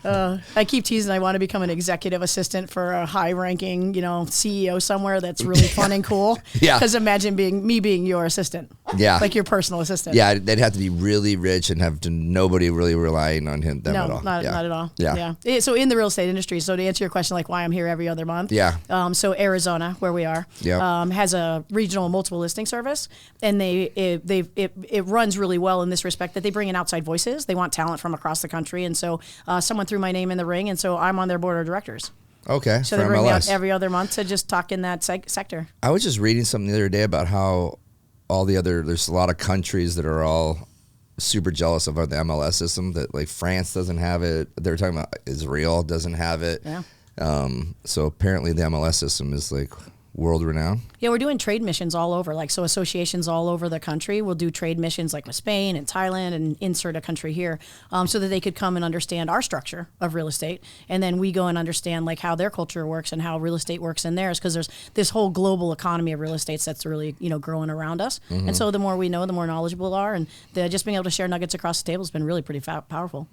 I keep teasing I want to become an executive assistant for a high-ranking, CEO somewhere that's really fun and cool. Yeah. Because imagine being your assistant. Yeah. Like your personal assistant. Yeah, they'd have to be really rich and have nobody really relying on them at all. Not at all. Yeah. So in the real estate industry, so to answer your question, like why I'm here every other month. Yeah. So Arizona, where we are, has a regional multiple listing service, and it runs really well in this respect that they bring in outside voices. They want talent from across the country, and so someone threw my name in the ring, and so I'm on their board of directors. Okay. So they bring me out every other month to just talk in that sector. I was just reading something the other day about how there's a lot of countries that are all super jealous of the MLS system, that like France doesn't have it. They're talking about Israel doesn't have it. Yeah. So apparently the MLS system is like world renowned. Yeah, we're doing trade missions all over. So associations all over the country will do trade missions like with Spain and Thailand and insert a country here, so that they could come and understand our structure of real estate. And then we go and understand like how their culture works and how real estate works in theirs, because there's this whole global economy of real estate that's really, growing around us. Mm-hmm. And so the more we know, the more knowledgeable we are. And just being able to share nuggets across the table has been really pretty powerful.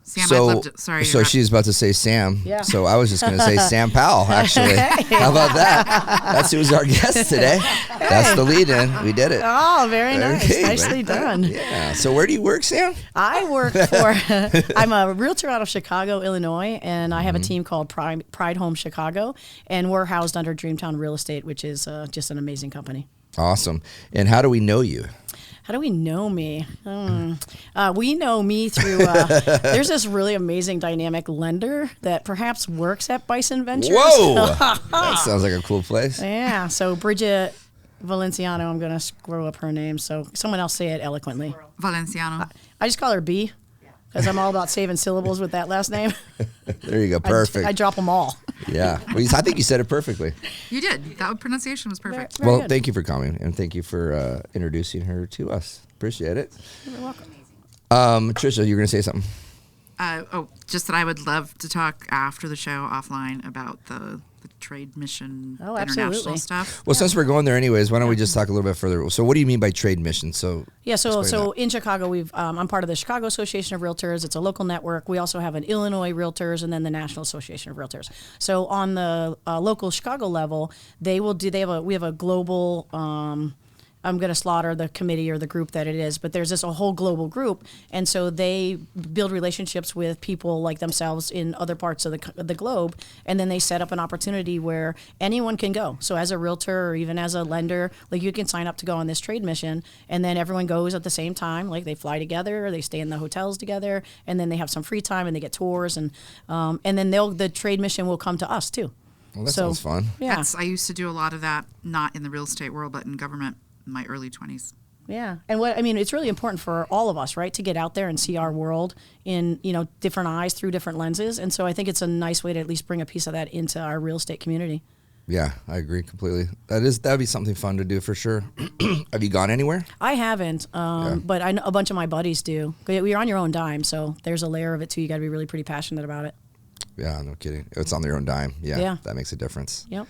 Sam, I'd love to, sorry. So she's about to say Sam. Yeah. So I was just going to say Sam Powell, actually. How about that? That's who's our guest today. That's the lead-in. We did it. Oh, very nice. Okay, Nicely done. Yeah. So where do you work, Sam? I work for, I'm a realtor out of Chicago, Illinois, and I have a team called Pride Home Chicago, and we're housed under Dreamtown Real Estate, which is just an amazing company. Awesome. And how do we know you? How do we know me? We know me through, there's this really amazing dynamic lender that perhaps works at Bison Ventures. Whoa! That sounds like a cool place. Yeah, so Bridget Valenciano, I'm going to screw up her name, so someone else say it eloquently. Valenciano. I just call her B, because I'm all about saving syllables with that last name. There you go, perfect. I drop them all. Yeah, well, I think you said it perfectly. You did. That pronunciation was perfect. Very Well, good. thank you for coming, and thank you for introducing her to us. Appreciate it. You're welcome. Trisha, you were going to say something. Just that I would love to talk after the show offline about the trade mission, international absolutely. stuff. Well, since we're going there anyways, why don't we just talk a little bit further? So what do you mean by trade mission? So in Chicago, I'm part of the Chicago Association of Realtors. It's a local network. We also have an Illinois Realtors and then the National Association of Realtors. So on the local Chicago level, we have a global, I'm going to slaughter the committee or the group that it is, but there's a whole global group, and so they build relationships with people like themselves in other parts of the globe, and then they set up an opportunity where anyone can go. So as a realtor or even as a lender, like you can sign up to go on this trade mission, and then everyone goes at the same time. Like they fly together, they stay in the hotels together, and then they have some free time and they get tours, and then the trade mission will come to us too. Well, that sounds fun. Yeah, I used to do a lot of that, not in the real estate world, but in government. In my early 20s. Yeah. And it's really important for all of us, right, to get out there and see our world in, different eyes through different lenses. And so I think it's a nice way to at least bring a piece of that into our real estate community. Yeah, I agree completely. That'd be something fun to do for sure. Have you gone anywhere? I haven't, but I know a bunch of my buddies do. You're on your own dime, so there's a layer of it too. You got to be really pretty passionate about it. Yeah, no kidding. It's on their own dime. Yeah. That makes a difference. Yep.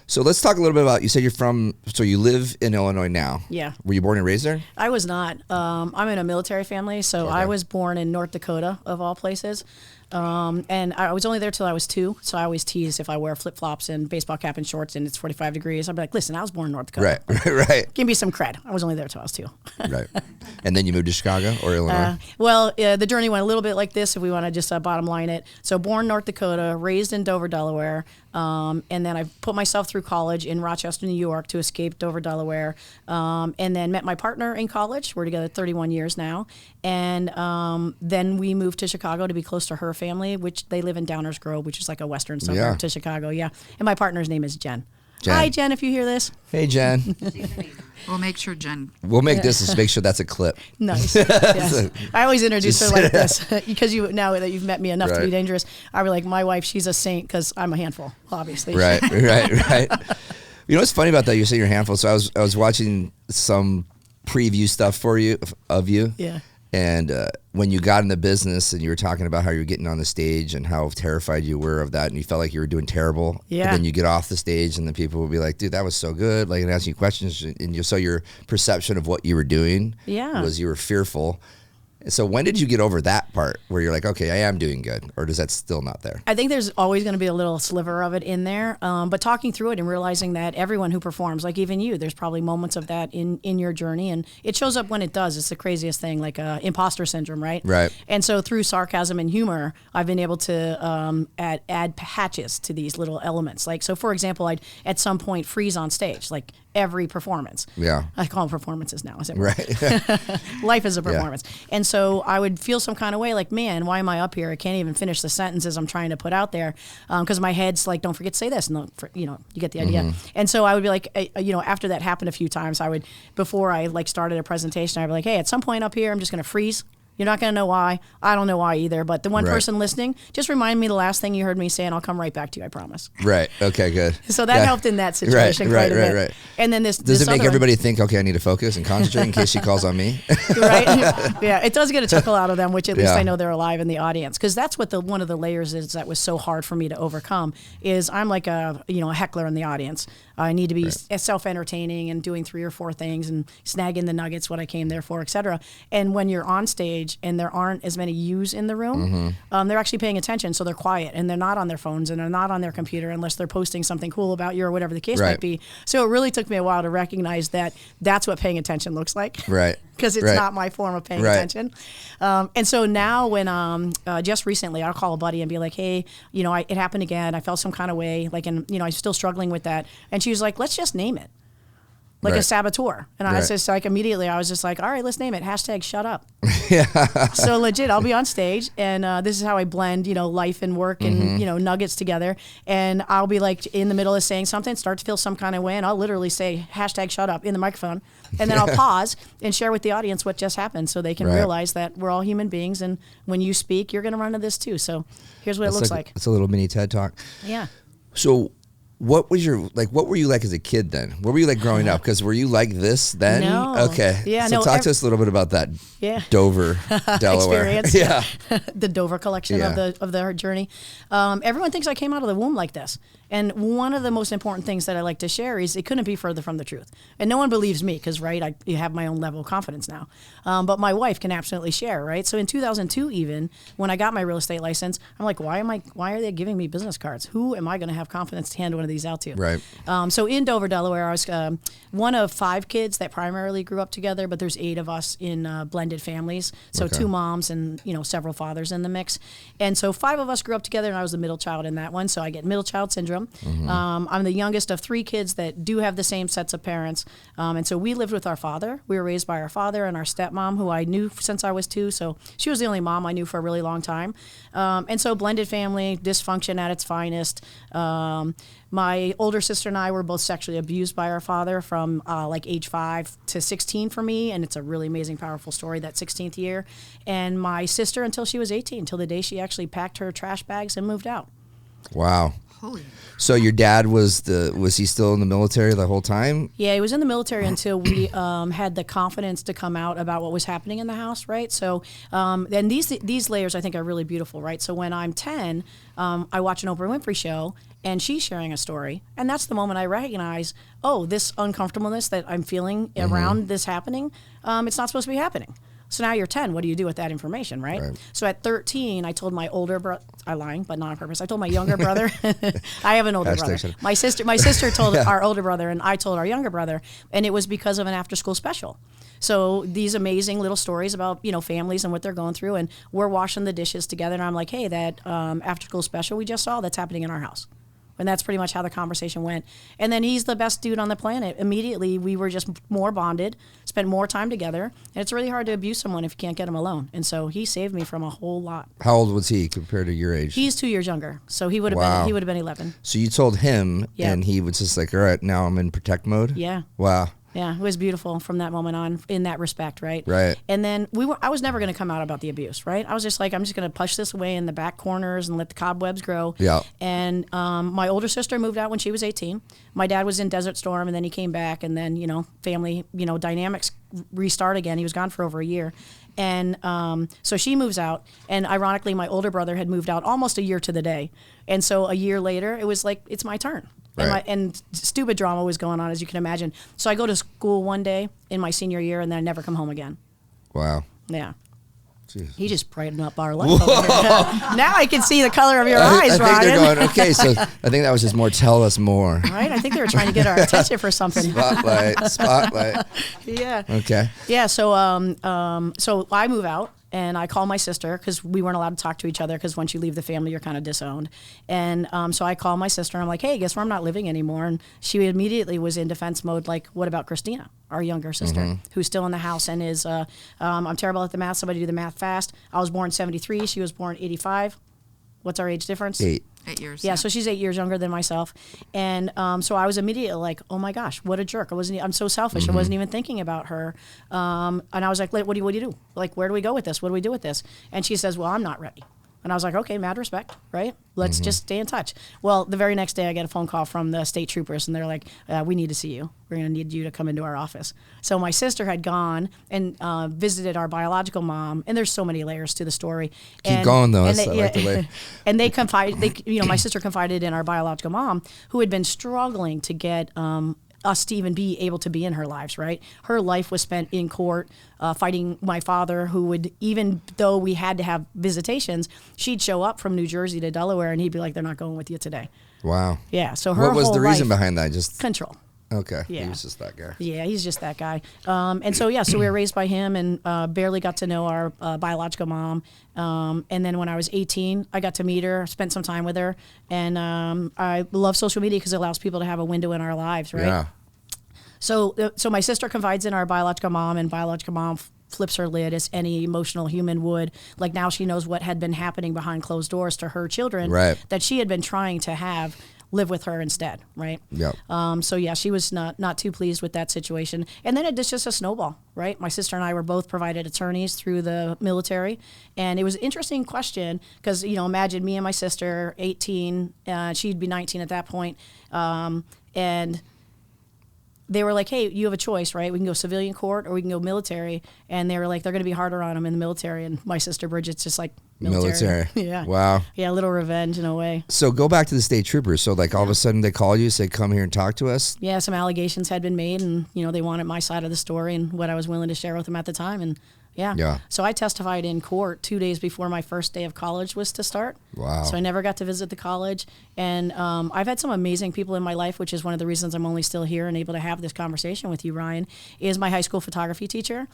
So let's talk a little bit about, you said you live in Illinois now. Yeah. Were you born and raised there? I was not. I'm in a military family, so Okay. I was born in North Dakota, of all places. And I was only there till I was 2, so I always tease if I wear flip-flops and baseball cap and shorts and it's 45 degrees. I'd be like, listen, I was born in North Dakota. Right. Give me some cred. I was only there till I was 2. Right. And then you moved to Chicago or Illinois? The journey went a little bit like this if we want to just bottom line it. So born North Dakota, raised in Dover, Delaware, and then I put myself through college in Rochester, New York to escape Dover, Delaware, and then met my partner in college. We're together 31 years now. And then we moved to Chicago to be close to her family, which they live in Downers Grove, which is like a western suburb to Chicago. Yeah. And my partner's name is Jen. Hi, Jen, if you hear this. Hey, Jen. We'll make sure Jen. We'll make make sure that's a clip. Nice. Yes. I always introduce her like this because now that you've met me enough to be dangerous, I be like, my wife, she's a saint because I'm a handful, obviously. Right. You know what's funny about that? You say you're a handful. So I was watching some preview stuff of you. Yeah. And when you got in the business and you were talking about how you were getting on the stage and how terrified you were of that and you felt like you were doing terrible. Yeah. And then you get off the stage and the people will be like, dude, that was so good. Like, and asking you questions. And so your perception of what you were doing was you were fearful. So when did you get over that part where you're like, okay, I am doing good, or is that still not there? I think there's always going to be a little sliver of it in there, but talking through it and realizing that everyone who performs, like even you, there's probably moments of that in your journey, and it shows up when it does. It's the craziest thing, like imposter syndrome, right? Right. And so through sarcasm and humor, I've been able to add patches to these little elements. Like, so for example, I'd at some point freeze on stage, like every performance. Yeah. I call them performances now. Is it Right. Life is a performance. Yeah. And so I would feel some kind of way like, man, why am I up here? I can't even finish the sentences I'm trying to put out there because my head's like, don't forget to say this. And you get the idea. Mm-hmm. And so I would be like, after that happened a few times, I would, before I like started a presentation, I'd be like, hey, at some point up here, I'm just going to freeze. You're not going to know why. I don't know why either. But the one person listening, just remind me the last thing you heard me say, and I'll come right back to you, I promise. Right. Okay, good. So that helped in that situation quite a bit. Right. And then does it make everybody think, okay, I need to focus and concentrate in case she calls on me? Right? Yeah, it does get a chuckle out of them, which at least I know they're alive in the audience. Because that's what one of the layers is that was so hard for me to overcome is I'm like a heckler in the audience. I need to be self-entertaining and doing 3 or 4 things and snagging the nuggets, what I came there for, et cetera. And when you're on stage and there aren't as many yous in the room, they're actually paying attention, so they're quiet and they're not on their phones and they're not on their computer unless they're posting something cool about you or whatever the case might be. So it really took me a while to recognize that that's what paying attention looks like. Right. Because it's not my form of paying attention. And so now when just recently I'll call a buddy and be like, hey, it happened again. I felt some kind of way, like, and I'm still struggling with that. And she was like, let's just name it. Like a saboteur. And I was just like, immediately I was just like, all right, let's name it. #shut up. So legit, I'll be on stage and this is how I blend, life and work and, nuggets together. And I'll be like in the middle of saying something, start to feel some kind of way. And I'll literally say #shut up in the microphone. And then I'll pause and share with the audience what just happened so they can realize that we're all human beings. And when you speak, you're going to run into this too. So here's what it looks like. It's a little mini TED Talk. Yeah. So what were you like as a kid then? What were you like growing up? Because were you like this then? No. Okay. Yeah, so talk to us a little bit about that Dover, Delaware. Experience. Yeah. The Dover collection of the journey. Everyone thinks I came out of the womb like this. And one of the most important things that I like to share is it couldn't be further from the truth. And no one believes me because, I have my own level of confidence now. But my wife can absolutely share, right? So in 2002 even, when I got my real estate license, I'm like, why are they giving me business cards? Who am I going to have confidence to hand one of these out to? Right. So in Dover, Delaware, I was one of 5 kids that primarily grew up together, but there's 8 of us in blended families. So 2 moms and, several fathers in the mix. And so 5 of us grew up together and I was the middle child in that one. So I get middle child syndrome. Mm-hmm. I'm the youngest of 3 kids that do have the same sets of parents. And so we lived with our father. We were raised by our father and our stepmom, who I knew since I was 2. So she was the only mom I knew for a really long time. And so blended family, dysfunction at its finest. My older sister and I were both sexually abused by our father from like age 5 to 16 for me. And it's a really amazing, powerful story, that 16th year. And my sister until she was 18, until the day she actually packed her trash bags and moved out. Wow. Holy. So your dad was he still in the military the whole time? Yeah, he was in the military until we had the confidence to come out about what was happening in the house, right? So, and these layers I think are really beautiful, right? So when I'm 10, I watch an Oprah Winfrey show, and she's sharing a story, and that's the moment I recognize, this uncomfortableness that I'm feeling around this happening, it's not supposed to be happening. So now you're 10. What do you do with that information, right? So at 13, I told my older brother, I'm lying, but not on purpose. I told my younger brother, I have an older brother. My sister told our older brother, and I told our younger brother, and it was because of an after-school special. So these amazing little stories about, families and what they're going through, and we're washing the dishes together, and I'm like, hey, that after-school special we just saw, that's happening in our house. And that's pretty much how the conversation went. And then he's the best dude on the planet. Immediately, we were just more bonded, spent more time together. And it's really hard to abuse someone if you can't get him alone. And so he saved me from a whole lot. How old was he compared to your age? He's 2 years younger. So he would have been 11. So you told him, and he was just like, all right, now I'm in protect mode? Yeah. Wow. Yeah, it was beautiful from that moment on in that respect, right? Right. And then I was never going to come out about the abuse, right? I was just like, I'm just going to push this away in the back corners and let the cobwebs grow. Yeah. And my older sister moved out when she was 18. My dad was in Desert Storm, and then he came back, and then, family, dynamics restart again. He was gone for over a year. And so she moves out, and ironically, my older brother had moved out almost a year to the day. And so a year later, it was like, it's my turn. Right. And stupid drama was going on, as you can imagine. So I go to school one day in my senior year, and then I never come home again. Wow. Yeah. He just brightened up our life. Over here. Now I can see the color of your eyes, I think they're Ryan. going, okay, so I think that was just more tell us more. Right? I think they were trying to get our attention for something. Spotlight. Yeah. Okay. Yeah. So I move out. And I call my sister because we weren't allowed to talk to each other because once you leave the family, you're kind of disowned. And so I call my sister and I'm like, hey, guess where I'm not living anymore? And she immediately was in defense mode, like, what about Christina, our younger sister, who's still in the house and is, I'm terrible at the math. Somebody do the math fast. I was born 73. She was born 85. What's our age difference? 8. 8 years. Yeah, so she's 8 years younger than myself, and so I was immediately like, "Oh my gosh, what a jerk! I'm so selfish. I wasn't even thinking about her." And I was like, what do you do? Like, where do we go with this? What do we do with this?" And she says, "Well, I'm not ready." And I was like, "Okay, mad respect, right? Let's just stay in touch." Well, the very next day, I get a phone call from the state troopers, and they're like, "We need to see you. We're going to need you to come into our office." So my sister had gone and visited our biological mom, and there's so many layers to the story. Keep going though. And I like the way. And they confided. My sister confided in our biological mom, who had been struggling to get us to even be able to be in her lives, right? Her life was spent in court fighting my father, who would, even though we had to have visitations, she'd show up from New Jersey to Delaware and he'd be like, "They're not going with you today." Wow. Yeah, so her What was whole the reason life- behind that? Just Control. okay. Yeah. He was just that guy. Yeah, he's just that guy. And so we were raised by him and barely got to know our biological mom. And then when I was 18, I got to meet her, spent some time with her. And I love social media because it allows people to have a window in our lives, right? Yeah. So my sister confides in our biological mom, and biological mom flips her lid as any emotional human would. Like, now she knows what had been happening behind closed doors to her children, Right. that she had been trying to have live with her instead, right? Yep. So yeah, she was not too pleased with that situation. And then it's just a snowball, right? My sister and I were both provided attorneys through the military, and it was an interesting question because, imagine me and my sister, 18, she'd be 19 at that point, and they were like, "Hey, you have a choice, right? We can go civilian court or we can go military." And they were like, "They're going to be harder on them in the military." And my sister Bridget's just like, military. Yeah. Wow. Yeah, a little revenge in a way. So go back to the state troopers. So like all of a sudden they call you, say, "Come here and talk to us." Yeah, some allegations had been made, and they wanted my side of the story and what I was willing to share with them at the time. And yeah. So I testified in court 2 days before my first day of college was to start. Wow. So I never got to visit the college. And I've had some amazing people in my life, which is one of the reasons I'm only still here and able to have this conversation with you, Ryan, is my high school photography teacher.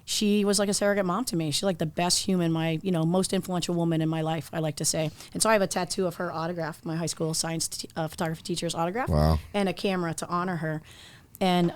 She was like a surrogate mom to me. She's like the best human, my most influential woman in my life, I like to say. And so I have a tattoo of her autograph, my high school science photography teacher's autograph. Wow. And a camera to honor her. And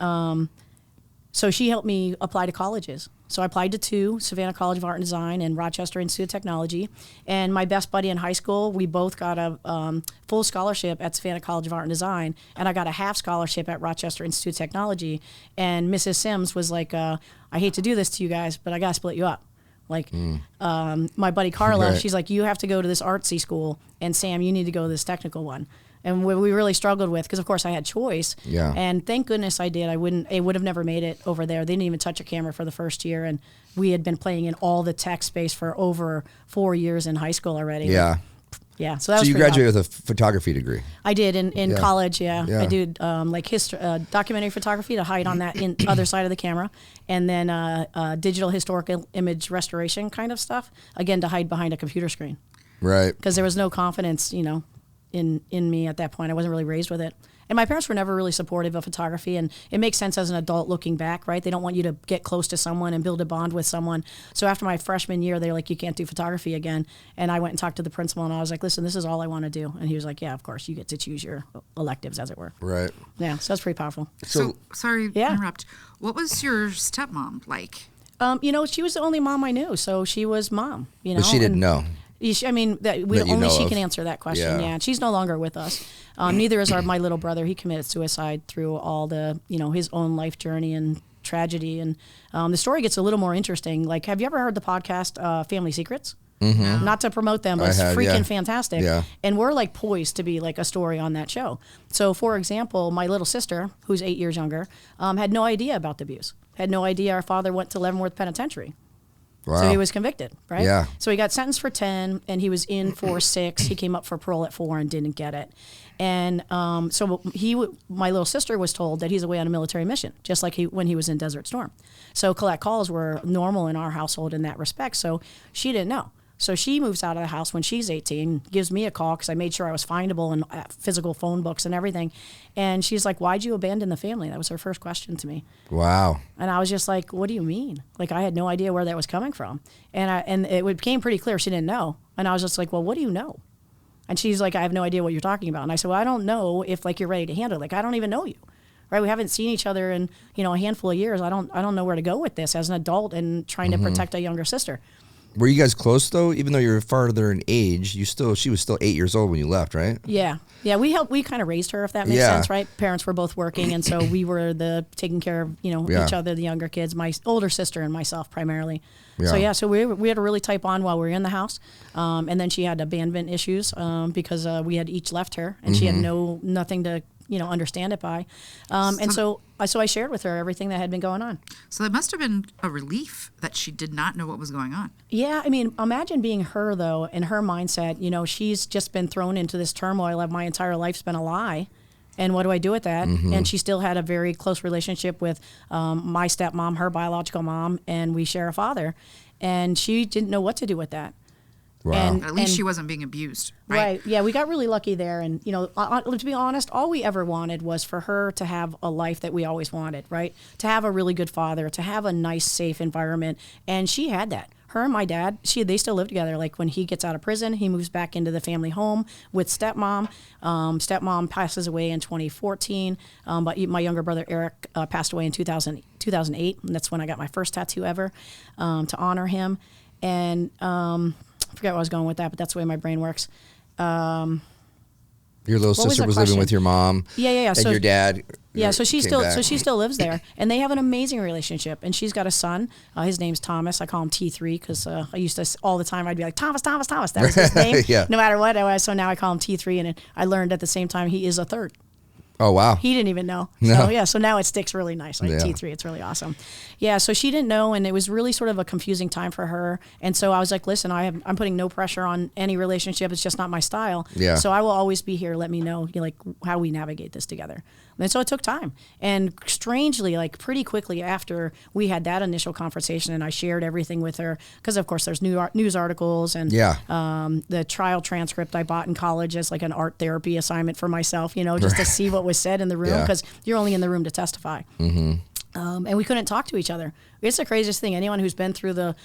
so she helped me apply to colleges. So I applied to 2, Savannah College of Art and Design and Rochester Institute of Technology. And my best buddy in high school, we both got a full scholarship at Savannah College of Art and Design, and I got a half scholarship at Rochester Institute of Technology. And Mrs. Sims was like, "I hate to do this to you guys, but I got to split you up." Like, my buddy Carla, Right. she's like, "You have to go to this artsy school, and Sam, you need to go to this technical one." And we really struggled with, because of course I had choice. Yeah. And thank goodness I did. It would have never made it over there. They didn't even touch a camera for the first year, and we had been playing in all the tech space for over 4 years in high school already. Yeah. Yeah. So that So was you pretty graduated with a photography degree. I did in Yeah. college. Yeah. Yeah. I did like history, documentary photography to hide on that in other side of the camera, and then digital historical image restoration kind of stuff, again to hide behind a computer screen, Right. because there was no confidence, in me at that point. I wasn't really raised with it. And my parents were never really supportive of photography, and it makes sense as an adult looking back, right? They don't want you to get close to someone and build a bond with someone. So after my freshman year, they were like, "You can't do photography again." And I went and talked to the principal, and I was like, "Listen, this is all I want to do." And he was like, "Yeah, of course, you get to choose your electives, as it were." Right. Yeah, so that's pretty powerful. So sorry to Yeah. interrupt. What was your stepmom like? She was the only mom I knew, so she was mom, But she didn't know. I mean, That you only know she of. can answer that question. Yeah. Yeah, and she's no longer with us. Neither is my little brother. He committed suicide through all the, his own life journey and tragedy. And the story gets a little more interesting. Like, have you ever heard the podcast Family Secrets? Mm-hmm. Not to promote them, but it's freaking yeah. fantastic. Yeah. And we're like poised to be like a story on that show. So, for example, my little sister, who's 8 years younger, had no idea about the abuse. Had no idea our father went to Leavenworth Penitentiary. Wow. So he was convicted, right? Yeah. So he got sentenced for 10, and he was in for 6. He came up for parole at 4 and didn't get it. And so my little sister was told that he's away on a military mission, just like when he was in Desert Storm. So collect calls were normal in our household in that respect. So she didn't know. So she moves out of the house when she's 18, gives me a call because I made sure I was findable in physical phone books and everything. And she's like, "Why'd you abandon the family?" That was her first question to me. Wow. And I was just like, "What do you mean?" Like, I had no idea where that was coming from. And it became pretty clear she didn't know. And I was just like, "Well, what do you know?" And she's like, "I have no idea what you're talking about." And I said, "Well, I don't know if like you're ready to handle it. Like, I don't even know you. Right? We haven't seen each other in, a handful of years. I don't know where to go with this as an adult and trying to protect a younger sister." Were you guys close though? Even though you're farther in age, she was still 8 years old when you left, right? Yeah. Yeah, we kind of raised her, if that makes sense, right? Parents were both working, and so we were taking care of, each other, the younger kids, my older sister and myself primarily. Yeah. So we had a really tight bond while we were in the house. And then she had abandonment issues because we had each left her, and she had nothing to, understand it by. And so I shared with her everything that had been going on. So it must have been a relief that she did not know what was going on. Yeah, I mean, imagine being her, though, and her mindset. She's just been thrown into this turmoil of my entire life's been a lie. And what do I do with that? And she still had a very close relationship with my stepmom, her biological mom, and we share a father. And she didn't know what to do with that. Wow. At least she wasn't being abused, right? Yeah, we got really lucky there. And, to be honest, all we ever wanted was for her to have a life that we always wanted, right? To have a really good father, to have a nice, safe environment. And she had that. Her and my dad, they still live together. Like when he gets out of prison, he moves back into the family home with stepmom. Stepmom passes away in 2014. But my younger brother, Eric, passed away in 2008. And that's when I got my first tattoo ever to honor him. And I forget where I was going with that, but that's the way my brain works. Your little sister was living with your mom. Yeah. And your dad. Yeah, so she still lives there, and they have an amazing relationship. And she's got a son. His name's Thomas. I call him T3 because I used to all the time. I'd be like Thomas. That was his name. Yeah. No matter what. So now I call him T3, and I learned at the same time he is a third. Oh, wow. He didn't even know. No. So now it sticks really nice, like T3. It's really awesome. Yeah, so she didn't know, and it was really sort of a confusing time for her. And so I was like, listen, I'm putting no pressure on any relationship. It's just not my style. Yeah. So I will always be here. Let me know, how we navigate this together. And so it took time. And strangely, pretty quickly after we had that initial conversation and I shared everything with her, because of course there's news articles and the trial transcript I bought in college as like an art therapy assignment for myself, just to see what was said in the room, because you're only in the room to testify. Mm-hmm. And we couldn't talk to each other. It's the craziest thing. Anyone who's been through the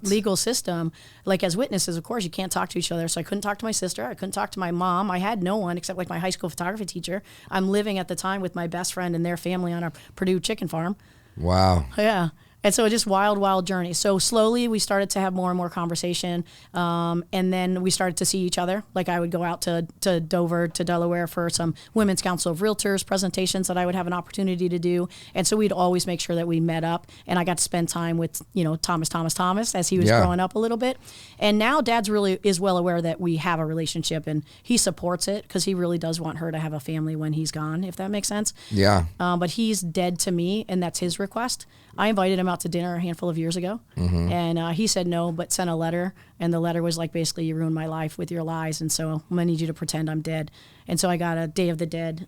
legal system, as witnesses, of course, you can't talk to each other. So I couldn't talk to my sister. I couldn't talk to my mom. I had no one except my high school photography teacher. I'm living at the time with my best friend and their family on a Purdue chicken farm. Wow. Yeah. And so just wild journey. So slowly we started to have more and more conversation. And then we started to see each other. I would go out to Dover, to Delaware for some Women's Council of Realtors presentations that I would have an opportunity to do. And so we'd always make sure that we met up. And I got to spend time with, Thomas as he was growing up a little bit. And now Dad's really is well aware that we have a relationship, and he supports it because he really does want her to have a family when he's gone, if that makes sense. Yeah. But he's dead to me, and that's his request. I invited him out to dinner a handful of years ago, and he said no, but sent a letter, and the letter was basically, you ruined my life with your lies, and so I'm going to need you to pretend I'm dead. And so I got a Day of the Dead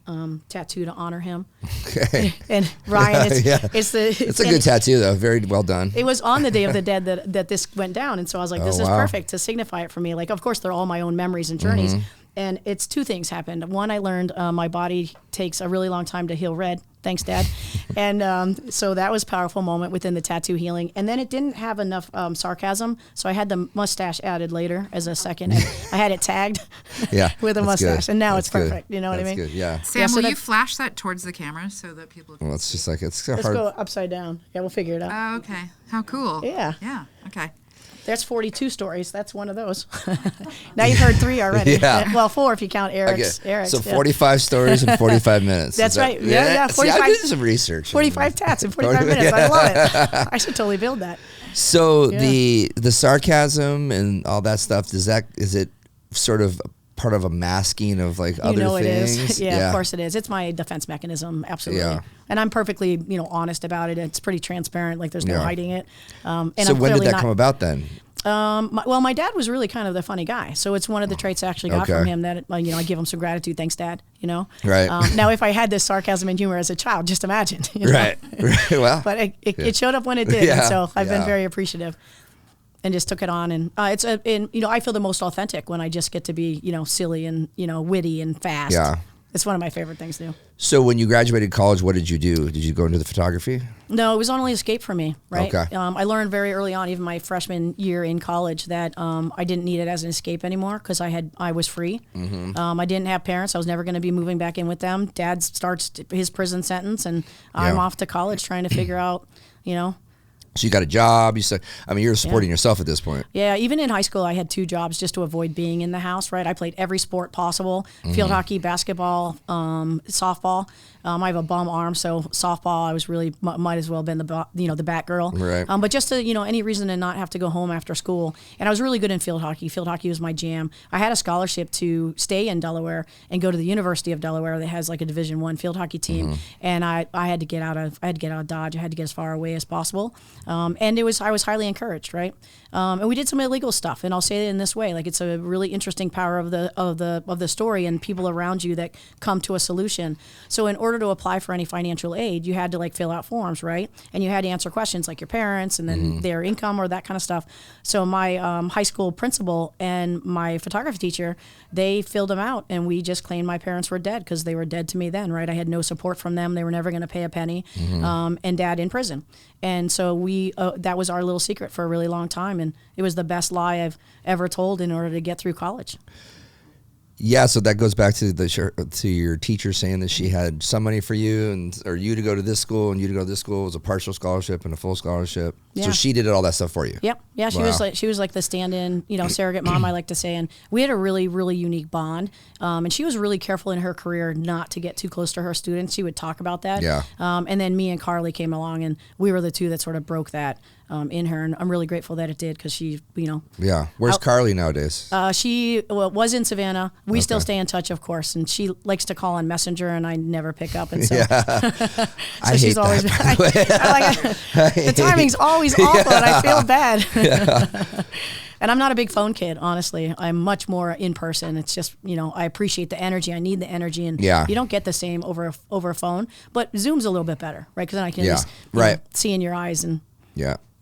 tattoo to honor him. Okay. And Ryan, it's a good tattoo, though. Very well done. It was on the Day of the Dead that this went down, and so I was like, this is perfect to signify it for me. Of course, they're all my own memories and journeys. And it's two things happened. One, I learned my body takes a really long time to heal red. Thanks, Dad. And so that was a powerful moment within the tattoo healing. And then it didn't have enough sarcasm, so I had the mustache added later as a second. And I had it tagged with a mustache, and now it's perfect. You know what I mean? Good, yeah. Sam, will you flash that towards the camera so that people can... Well, it's just it's Let's hard. go upside down. Yeah, we'll figure it out. Oh, okay. How cool. Yeah. Yeah, okay. That's 42 stories. That's one of those. Now you've heard 3 already. Yeah. Well, 4 if you count Eric's. So 45 stories in 45 minutes. That's right. Yeah. 45, See, I did some research. 45 tats in 45 minutes. I love it. I should totally build that. So the sarcasm and all that stuff, is it sort of part of a masking of like other it things? is. Yeah, of course it is. It's my defense mechanism, absolutely. Yeah. And I'm perfectly, honest about it. It's pretty transparent. Like there's no hiding it. And so I'm when did clearly that come about then? My dad was really kind of the funny guy. So it's one of the traits I actually got from him that, I give him some gratitude. Thanks, Dad, Right. Now, if I had this sarcasm and humor as a child, just imagine. Right. Well. But it showed up when it did. Yeah. And so I've been very appreciative and just took it on. And I feel the most authentic when I just get to be, silly and, witty and fast. Yeah. It's one of my favorite things to do. So when you graduated college, what did you do? Did you go into the photography? No, it was only escape for me, right? Okay. I learned very early on, even my freshman year in college, that I didn't need it as an escape anymore because I was free. Mm-hmm. I didn't have parents. I was never going to be moving back in with them. Dad starts his prison sentence, and I'm off to college trying to figure out, So you got a job. You said, you're supporting yourself at this point. Yeah, even in high school, I had 2 jobs just to avoid being in the house, right? I played every sport possible, field hockey, basketball, softball. I have a bum arm, so softball, I was really, might as well have been the bat girl. Right. But just to, any reason to not have to go home after school. And I was really good in field hockey. Field hockey was my jam. I had a scholarship to stay in Delaware and go to the University of Delaware that has like a Division I field hockey team. And I had to get out of Dodge. I had to get as far away as possible. And I was highly encouraged, right? And we did some illegal stuff, and I'll say it in this way: like it's a really interesting power of the story and people around you that come to a solution. So in order to apply for any financial aid, you had to fill out forms, right? And you had to answer questions like your parents and then their income or that kind of stuff. So my high school principal and my photography teacher, they filled them out, and we just claimed my parents were dead because they were dead to me then, right? I had no support from them; they were never going to pay a penny, and Dad in prison. And so that was our little secret for a really long time. And it was the best lie I've ever told in order to get through college. Yeah, so that goes back to your teacher saying that she had some money for you or you to go to this school and you to go to this school. It was a partial scholarship and a full scholarship. Yeah. So she did all that stuff for you. Yep. Yeah, she was like the stand-in, surrogate mom, I like to say. And we had a really, really unique bond. And she was really careful in her career not to get too close to her students. She would talk about that. Yeah. And then me and Carly came along, and we were the two that sort of broke that in her. And I'm really grateful that it did because she, Yeah. Where's Carly nowadays? She was in Savannah. We still stay in touch, of course, and she likes to call on Messenger, and I never pick up. And so, so I she's always the timing's always awful, and I feel bad. And I'm not a big phone kid, honestly. I'm much more in person. It's just, I appreciate the energy. I need the energy, and you don't get the same over a phone. But Zoom's a little bit better, right? Because then I can at least see in your eyes and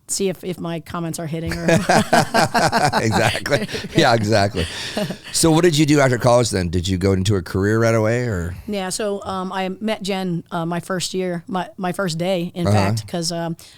see if my comments are hitting. Or Exactly. Yeah, exactly. So what did you do after college then? Did you go into a career right away? Or Yeah, so I met Jen my first year, my first day, in fact, because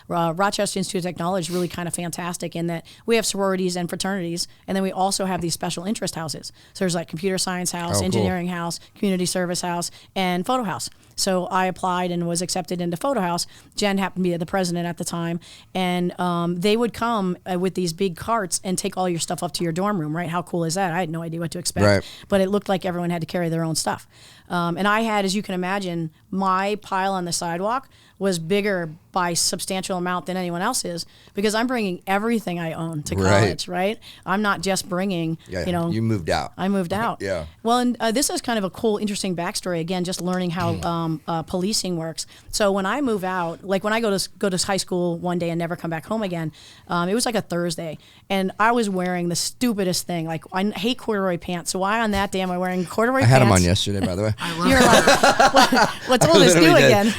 Rochester Institute of Technology is really kind of fantastic in that we have sororities and fraternities, and then we also have these special interest houses. So there's like computer science house, engineering house, community service house, and photo house. So I applied and was accepted into Photo House. Jen happened to be the president at the time, and they would come with these big carts and take all your stuff up to your dorm room, right? How cool is that? I had no idea what to expect, but it looked like everyone had to carry their own stuff. And I had, as you can imagine, my pile on the sidewalk was bigger by substantial amount than anyone else's because I'm bringing everything I own to college, right? I'm not just bringing, you moved out. I moved out. Yeah. Well, and this is kind of a cool, interesting backstory. Again, just learning how policing works. So when I move out, like when I go to high school one day and never come back home again, it was like a Thursday, and I was wearing the stupidest thing. Like I hate corduroy pants, so why on that day am I wearing corduroy pants? I had them on yesterday, by the way. You're like, what's all this new again?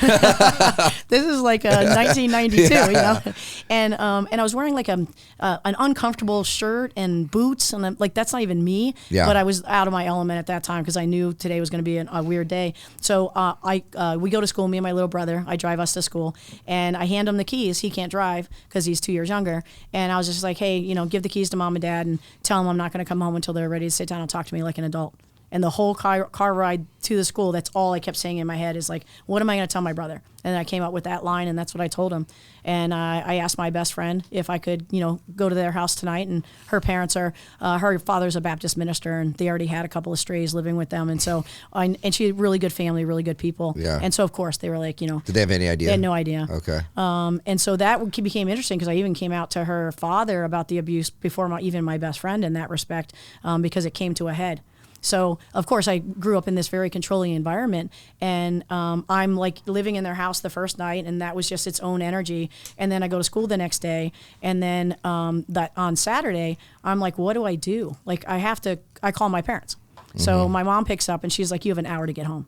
This is like 1992, And I was wearing like an uncomfortable shirt and boots, and I'm, like that's not even me. Yeah. But I was out of my element at that time because I knew today was going to be a weird day. So we go to school, me and my little brother. I drive us to school, and I hand him the keys. He can't drive because he's 2 years younger. And I was just like, hey, give the keys to mom and dad, and tell them I'm not going to come home until they're ready to sit down and talk to me like an adult. And the whole car ride to the school, that's all I kept saying in my head is like, what am I going to tell my brother? And then I came up with that line, and that's what I told him. And I asked my best friend if I could, go to their house tonight. And her parents are, her father's a Baptist minister, and they already had a couple of strays living with them. And so, and she had really good family, really good people. Yeah. And so, of course, they were like, Did they have any idea? They had no idea. Okay. And so that became interesting because I even came out to her father about the abuse before even my best friend in that respect, because it came to a head. So of course I grew up in this very controlling environment, and I'm like living in their house the first night, and that was just its own energy. And then I go to school the next day, and then that on Saturday I'm like, what do I do? Like I call my parents. So my mom picks up and she's like, you have an hour to get home.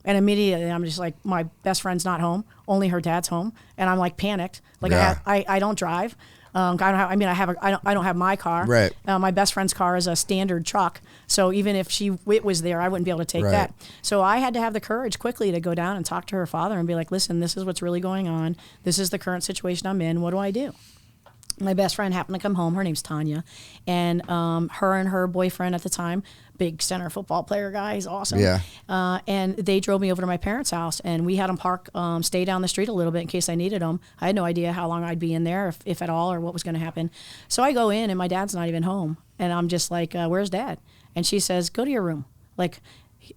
And immediately I'm just like, my best friend's not home, only her dad's home, and I'm like panicked. Like I don't drive. I don't have my car. Right. My best friend's car is a standard truck, so even if it was there, I wouldn't be able to take that. So I had to have the courage quickly to go down and talk to her father and be like, listen, this is what's really going on. This is the current situation I'm in. What do I do? My best friend happened to come home. Her name's Tanya, and her and her boyfriend at the time, big center football player guy, he's awesome. Yeah. And they drove me over to my parents' house, and we had them park, stay down the street a little bit in case I needed them. I had no idea how long I'd be in there, if at all, or what was going to happen. So I go in, and my dad's not even home, and I'm just like, where's Dad? And she says, go to your room. Like,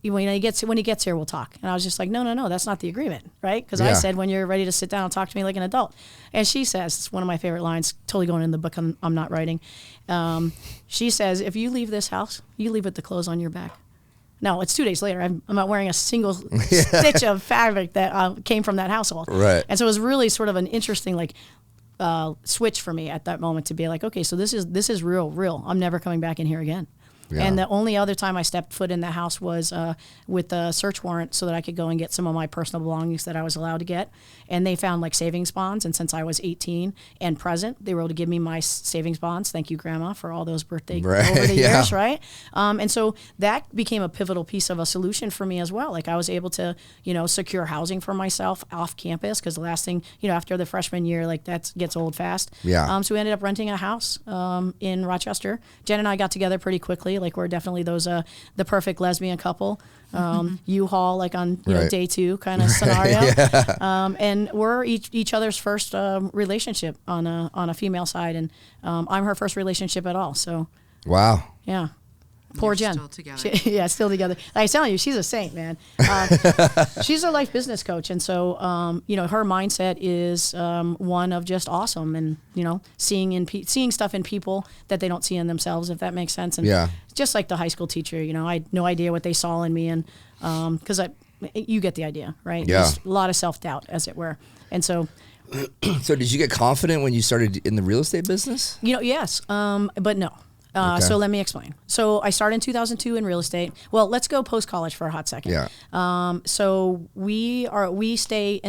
when he gets here, we'll talk. And I was just like, no, that's not the agreement, right? Because I said, when you're ready to sit down and talk to me like an adult. And she says, it's one of my favorite lines, totally going in the book I'm not writing. She says, if you leave this house, you leave with the clothes on your back. No, it's 2 days later. I'm not wearing a single stitch of fabric that came from that household. Right. And so it was really sort of an interesting switch for me at that moment to be like, okay, so this is real. I'm never coming back in here again. Yeah. And the only other time I stepped foot in the house was with a search warrant so that I could go and get some of my personal belongings that I was allowed to get. And they found like savings bonds. And since I was 18 and present, they were able to give me my savings bonds. Thank you, Grandma, for all those birthdays over the years, right? And so that became a pivotal piece of a solution for me as well. Like I was able to, secure housing for myself off campus, because the last thing, after the freshman year, like that gets old fast. Yeah. So we ended up renting a house in Rochester. Jen and I got together pretty quickly. Like we're definitely the perfect lesbian couple. U-Haul like on day 2 kind of scenario. And we're each other's first relationship on a female side, and I'm her first relationship at all. So wow. Yeah. Poor Jen. Still together. Still together. I'm telling you, she's a saint, man. She's a life business coach, and so her mindset is one of just awesome, and seeing stuff in people that they don't see in themselves, if that makes sense. And just like the high school teacher, I had no idea what they saw in me, and because you get the idea, right? Yeah. There's a lot of self-doubt, as it were, and so. So did you get confident when you started in the real estate business? Yes, but no. So let me explain. So I started in 2002 in real estate. Well, let's go post-college for a hot second. Yeah. So we stay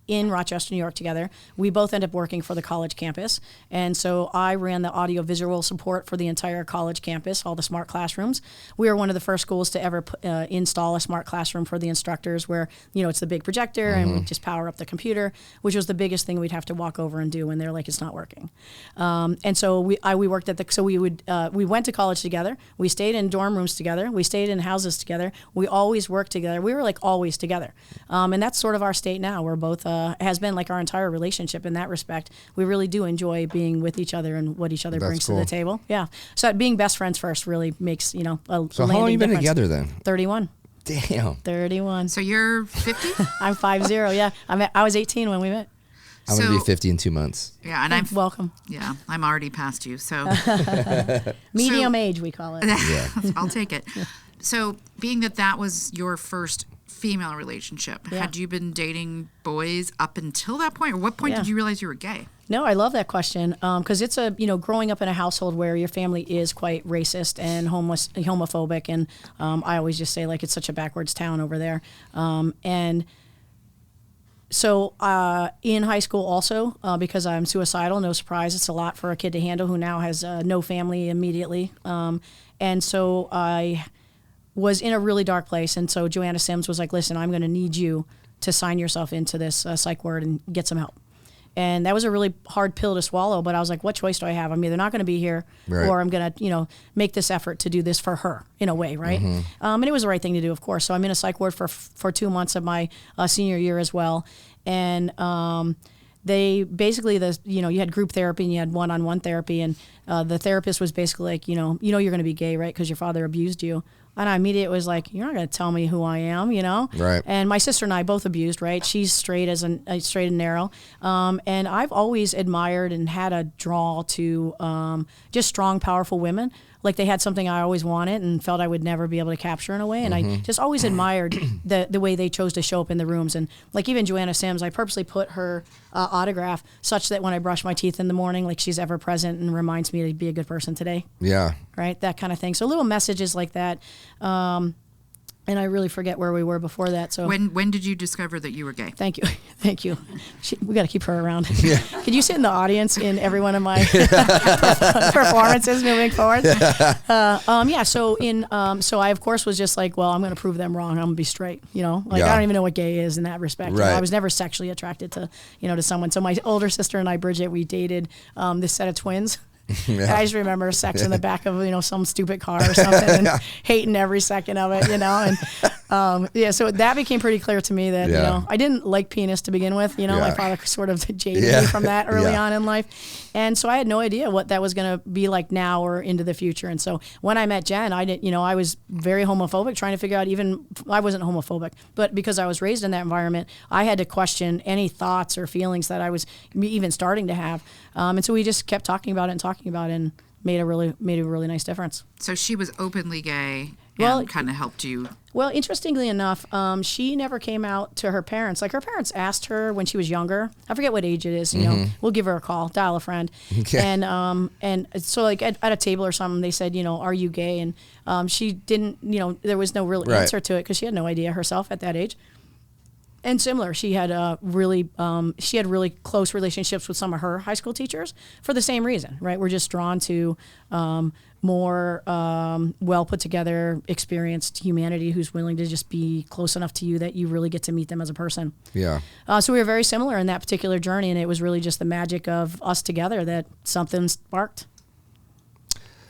in Rochester, New York together. We both end up working for the college campus. And so I ran the audio-visual support for the entire college campus, all the smart classrooms. We were one of the first schools to ever install a smart classroom for the instructors where, it's the big projector and we just power up the computer, which was the biggest thing we'd have to walk over and do when they're like, it's not working. And so we worked we went to college together. We stayed in dorm rooms together. We stayed in houses together. We always worked together. We were like always together. And that's sort of our state now. We're both has been like our entire relationship in that respect. We really do enjoy being with each other and what each other brings to the table. Yeah. So being best friends first really makes, a So how long difference. have you been together then? 31. Damn. 31. So you're 50? I'm 50. Yeah. I was 18 when we met. I'm going to be 50 in 2 months. Yeah, and I'm welcome. Yeah, I'm already past you. So medium age, we call it. Yeah, I'll take it. So, being that was your first female relationship, had you been dating boys up until that point, or what point did you realize you were gay? No, I love that question because it's growing up in a household where your family is quite racist and homophobic, and I always just say like it's such a backwards town over there, and. So in high school also, because I'm suicidal, no surprise, it's a lot for a kid to handle who now has no family immediately. And so I was in a really dark place. And so Joanna Sims was like, listen, I'm going to need you to sign yourself into this psych ward and get some help. And that was a really hard pill to swallow, but I was like, what choice do I have? I'm either not going to be here or I'm going to, make this effort to do this for her in a way, right? And it was the right thing to do, of course. So I'm in a psych ward for 2 months of my senior year as well. And they basically, you had group therapy and you had one-on-one therapy. And the therapist was basically like, you're going to be gay, right? Because your father abused you. And I immediately was like, you're not going to tell me who I am, you know? Right. And my sister and I both abused, right? She's straight straight and narrow. And I've always admired and had a draw to just strong, powerful women. Like they had something I always wanted and felt I would never be able to capture in a way. And I just always admired the way they chose to show up in the rooms. And like even Joanna Sims, I purposely put her autograph such that when I brush my teeth in the morning, like she's ever present and reminds me to be a good person today. Yeah. Right? That kind of thing. So little messages like that. And I really forget where we were before that. So when did you discover that you were gay? Thank you. Thank you. We got to keep her around. Yeah. Could you sit in the audience in every one of my performances moving forward? Yeah. So I of course was just like, well, I'm going to prove them wrong. I'm going to be straight. You know, like I don't even know what gay is in that respect. Right. You know, I was never sexually attracted to, to someone. So my older sister and I, Bridget, we dated this set of twins. Yeah. I just remember sex in the back of some stupid car or something, and hating every second of it, and so that became pretty clear to me that I didn't like penis to begin with. My father sort of jaded me from that early on in life, and so I had no idea what that was going to be like now or into the future. And so when I met Jen, I was very homophobic, trying to figure out I wasn't homophobic, but because I was raised in that environment, I had to question any thoughts or feelings that I was even starting to have, and so we just kept talking about it and made a really nice difference. So she was openly gay and kind of helped you. Well, interestingly enough, she never came out to her parents. Like her parents asked her when she was younger. I forget what age it is. We'll give her a call, dial a friend, and so like at a table or something, they said, are you gay? And she didn't. There was no real answer to it because she had no idea herself at that age. And similar, she had really close relationships with some of her high school teachers for the same reason, right? We're just drawn to more well put together, experienced humanity who's willing to just be close enough to you that you really get to meet them as a person. Yeah. So we were very similar in that particular journey, and it was really just the magic of us together that something sparked.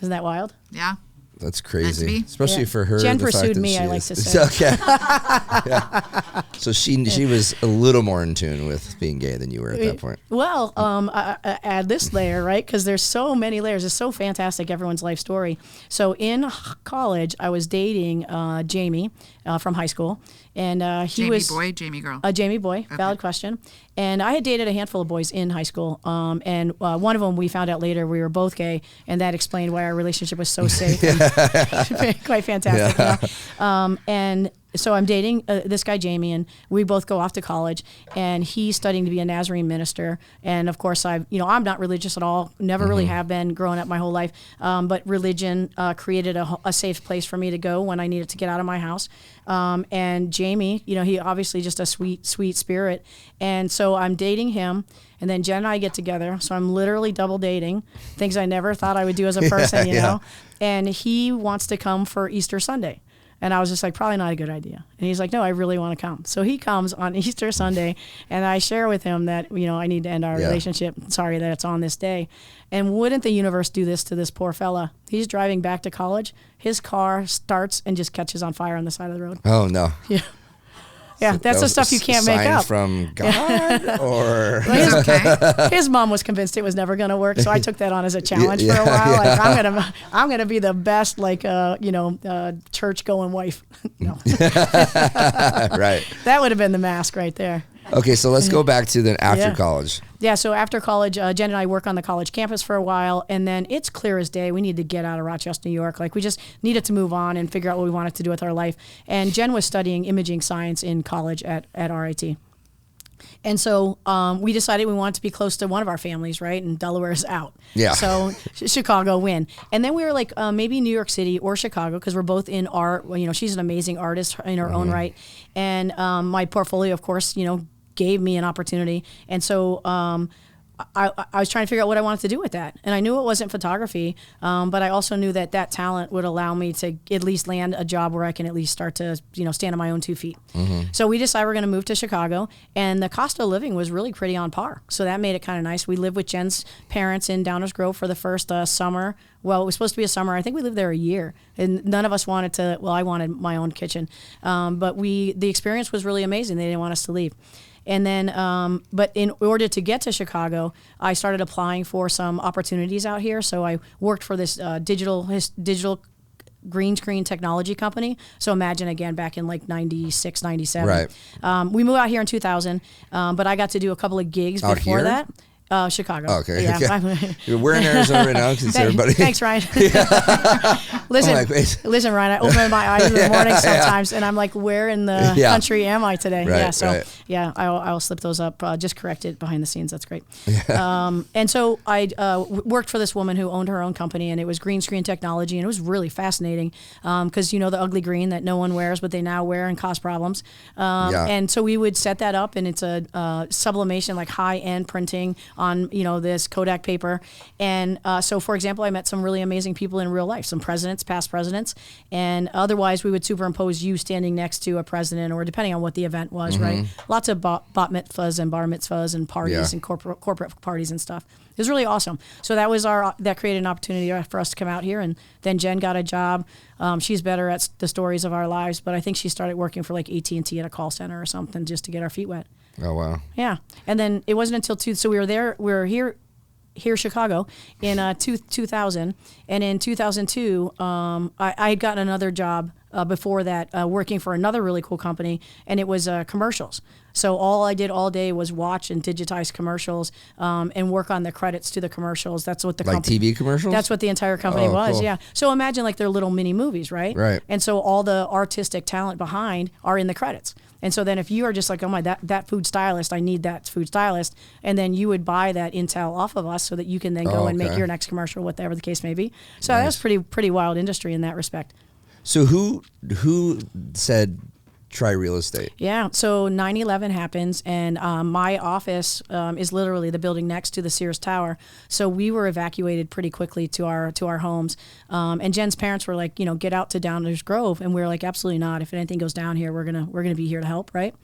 Isn't that wild? Yeah. That's crazy, especially for her. Jen the pursued fact that me, she I like is, to say. Okay. Yeah. So she was a little more in tune with being gay than you were at that point. Well, I add this layer, right? Because there's so many layers. It's so fantastic, everyone's life story. So in college, I was dating Jamie from high school. And he Jamie was boy, Jamie girl. Jamie boy, okay. Valid question. And I had dated a handful of boys in high school, and one of them we found out later we were both gay, and that explained why our relationship was so safe. And quite fantastic. Yeah. And so I'm dating this guy Jamie, and we both go off to college, and he's studying to be a Nazarene minister. And of course, I'm not religious at all, never really have been growing up my whole life. But religion created a safe place for me to go when I needed to get out of my house. And Jamie, he obviously just a sweet, sweet spirit. And so I'm dating him, and then Jen and I get together. So I'm literally double dating, things I never thought I would do as a person, you know. And he wants to come for Easter Sunday. And I was just like, probably not a good idea. And he's like, no, I really want to come. So he comes on Easter Sunday, and I share with him that, I need to end our relationship. Sorry that it's on this day. And wouldn't the universe do this to this poor fella? He's driving back to college. His car starts and just catches on fire on the side of the road. Oh, no. Yeah. Yeah, that's the stuff you can't make up. From God or his mom was convinced it was never going to work, so I took that on as a challenge for a while. Like I'm gonna be the best, church going wife. No, right. That would have been the mask right there. Okay, so let's go back to then after college. Yeah, so after college, Jen and I work on the college campus for a while, and then it's clear as day we need to get out of Rochester, New York. Like, we just needed to move on and figure out what we wanted to do with our life. And Jen was studying imaging science in college at RIT. And so we decided we wanted to be close to one of our families, right? And Delaware's out. Yeah. So Chicago win. And then we were like, maybe New York City or Chicago, because we're both in art. She's an amazing artist in her own right. And my portfolio, of course, gave me an opportunity. And so I was trying to figure out what I wanted to do with that. And I knew it wasn't photography, but I also knew that talent would allow me to at least land a job where I can at least start to, stand on my own 2 feet. So we decided we're going to move to Chicago, and the cost of living was really pretty on par. So that made it kind of nice. We lived with Jen's parents in Downers Grove for the first summer. Well, it was supposed to be a summer. I think we lived there a year, and none of us wanted to, I wanted my own kitchen. But the experience was really amazing. They didn't want us to leave. And then, but in order to get to Chicago, I started applying for some opportunities out here. So I worked for this digital green screen technology company. So imagine again back in like 96, 97. Right. We moved out here in 2000, but I got to do a couple of gigs Out before here? that. Chicago. Oh, okay. Yeah. Okay. We're in Arizona right now, since everybody. Thanks, Ryan. Listen, Ryan. I open my eyes in the morning sometimes, and I'm like, "Where in the country am I today?" Right, yeah. So, right. I'll slip those up. Just correct it behind the scenes. That's great. And so I worked for this woman who owned her own company, and it was green screen technology, and it was really fascinating because the ugly green that no one wears, but they now wear and cause problems. And so we would set that up, and it's a sublimation, like high end printing on this Kodak paper. And so for example, I met some really amazing people in real life, some presidents, past presidents, and otherwise we would superimpose you standing next to a president, or depending on what the event was, right? Lots of bat mitzvahs and bar mitzvahs and parties and corporate parties and stuff. It was really awesome. So that created an opportunity for us to come out here. And then Jen got a job. She's better at the stories of our lives, but I think she started working for like AT&T at a call center or something just to get our feet wet. Oh, wow. Yeah. And then it wasn't until so we were here Chicago in 2000. And in 2002, I had gotten another job before that, working for another really cool company, and it was commercials. So all I did all day was watch and digitize commercials and work on the credits to the commercials. That's what the company, TV commercials? That's what the entire company was, cool. yeah. So imagine like they're little mini movies, right? Right. And so all the artistic talent behind are in the credits. And so then if you are just like, oh my, that food stylist, I need that food stylist, and then you would buy that intel off of us so that you can then go and make your next commercial, whatever the case may be. So that's pretty wild industry in that respect. So who said try real estate? Yeah, so 9/11 happens, and my office is literally the building next to the Sears Tower. So we were evacuated pretty quickly to our homes. And Jen's parents were like, get out to Downers Grove, and we were like, absolutely not. If anything goes down here, we're gonna be here to help, right?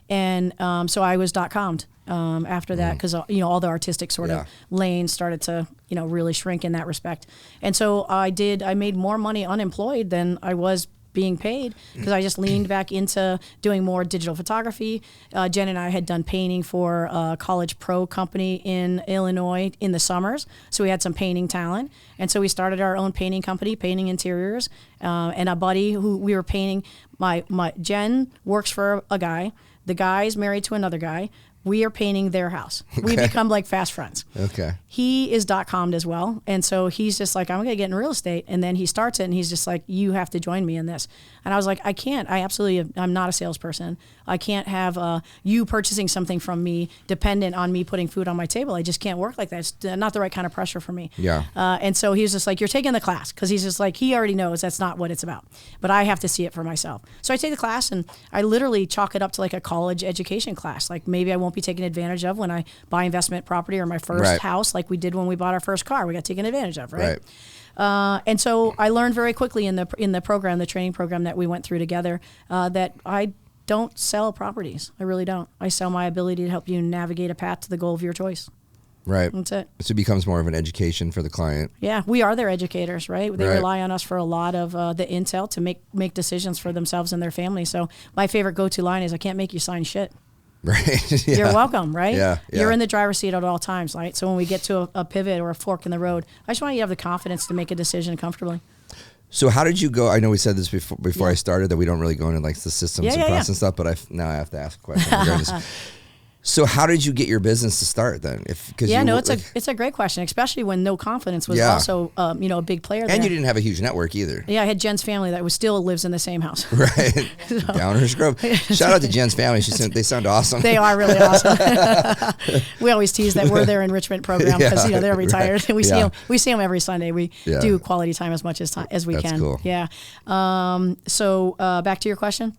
And so I was .com'd after that because all the artistic sort of lanes started to really shrink in that respect. And so I made more money unemployed than I was being paid because I just leaned back into doing more digital photography. Jen and I had done painting for a college pro company in Illinois in the summers. So we had some painting talent. And so we started our own painting company, painting interiors. And a buddy who we were painting, my Jen works for a guy. The guy's married to another guy. We are painting their house. We become like fast friends. Okay. He is .com'd as well. And so he's just like, I'm going to get in real estate. And then he starts it and he's just like, you have to join me in this. And I was like, I can't. I'm not a salesperson. I can't have you purchasing something from me dependent on me putting food on my table. I just can't work like that. It's not the right kind of pressure for me. Yeah. And so he was just like, you're taking the class. Because he's just like, he already knows that's not what it's about. But I have to see it for myself. So I take the class and I literally chalk it up to like a college education class. Like maybe I won't be taken advantage of when I buy investment property or my first house, like we did when we bought our first car. We got taken advantage of, right? And so I learned very quickly in the program, the training program that we went through together, that I don't sell properties. I really don't. I sell my ability to help you navigate a path to the goal of your choice. Right. That's it. So it becomes more of an education for the client. Yeah, we are their educators, right? They rely on us for a lot of the intel to make decisions for themselves and their family. So my favorite go-to line is, I can't make you sign shit. Right. You're welcome, right? Yeah. You're in the driver's seat at all times, right? So when we get to a pivot or a fork in the road, I just want you to have the confidence to make a decision comfortably. So how did you go? I know we said this before I started that we don't really go into like the systems and process and stuff, but now I have to ask a question. So how did you get your business to start then? It's a great question, especially when no confidence was also a big player there. And you didn't have a huge network either. Yeah, I had Jen's family that still lives in the same house. Right. Downers Grove. Shout out to Jen's family. They sound awesome. They are really awesome. We always tease that we're their enrichment program because they're retired. Right. We see them every Sunday. We do quality time as much as we can. That's cool. Yeah. So back to your question.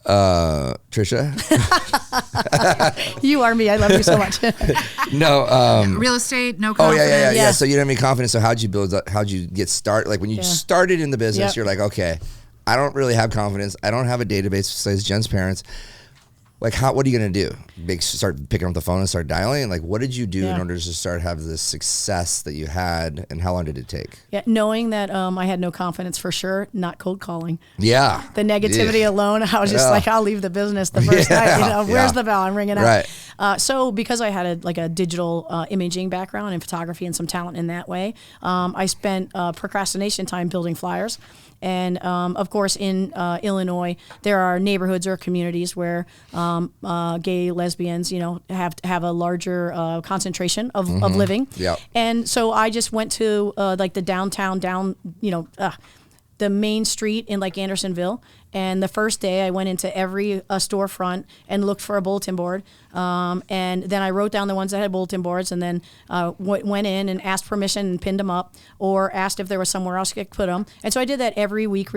Trisha. You are me. I love you so much. No. Real estate, no confidence. Oh yeah. So you didn't have any confidence. So how'd you build up? How'd you get started? Like when you started in the business, you're like, okay, I don't really have confidence. I don't have a database besides Jen's parents. Like what are you gonna do? Start picking up the phone and start dialing? Like what did you do in order to start have this success that you had, and how long did it take? Yeah, knowing that I had no confidence for sure, not cold calling. Yeah. The negativity alone, I was just like, I'll leave the business the first night. Where's the bell? I'm ringing out. So because I had a digital imaging background and photography and some talent in that way, I spent procrastination time building flyers. And of course, in Illinois, there are neighborhoods or communities where gay, lesbians, have a larger concentration of living. Yep. And so I just went to like the downtown, the main street in like Andersonville. And the first day I went into every storefront and looked for a bulletin board. And then I wrote down the ones that had bulletin boards and then went in and asked permission and pinned them up or asked if there was somewhere else I could put them. And so I did that every month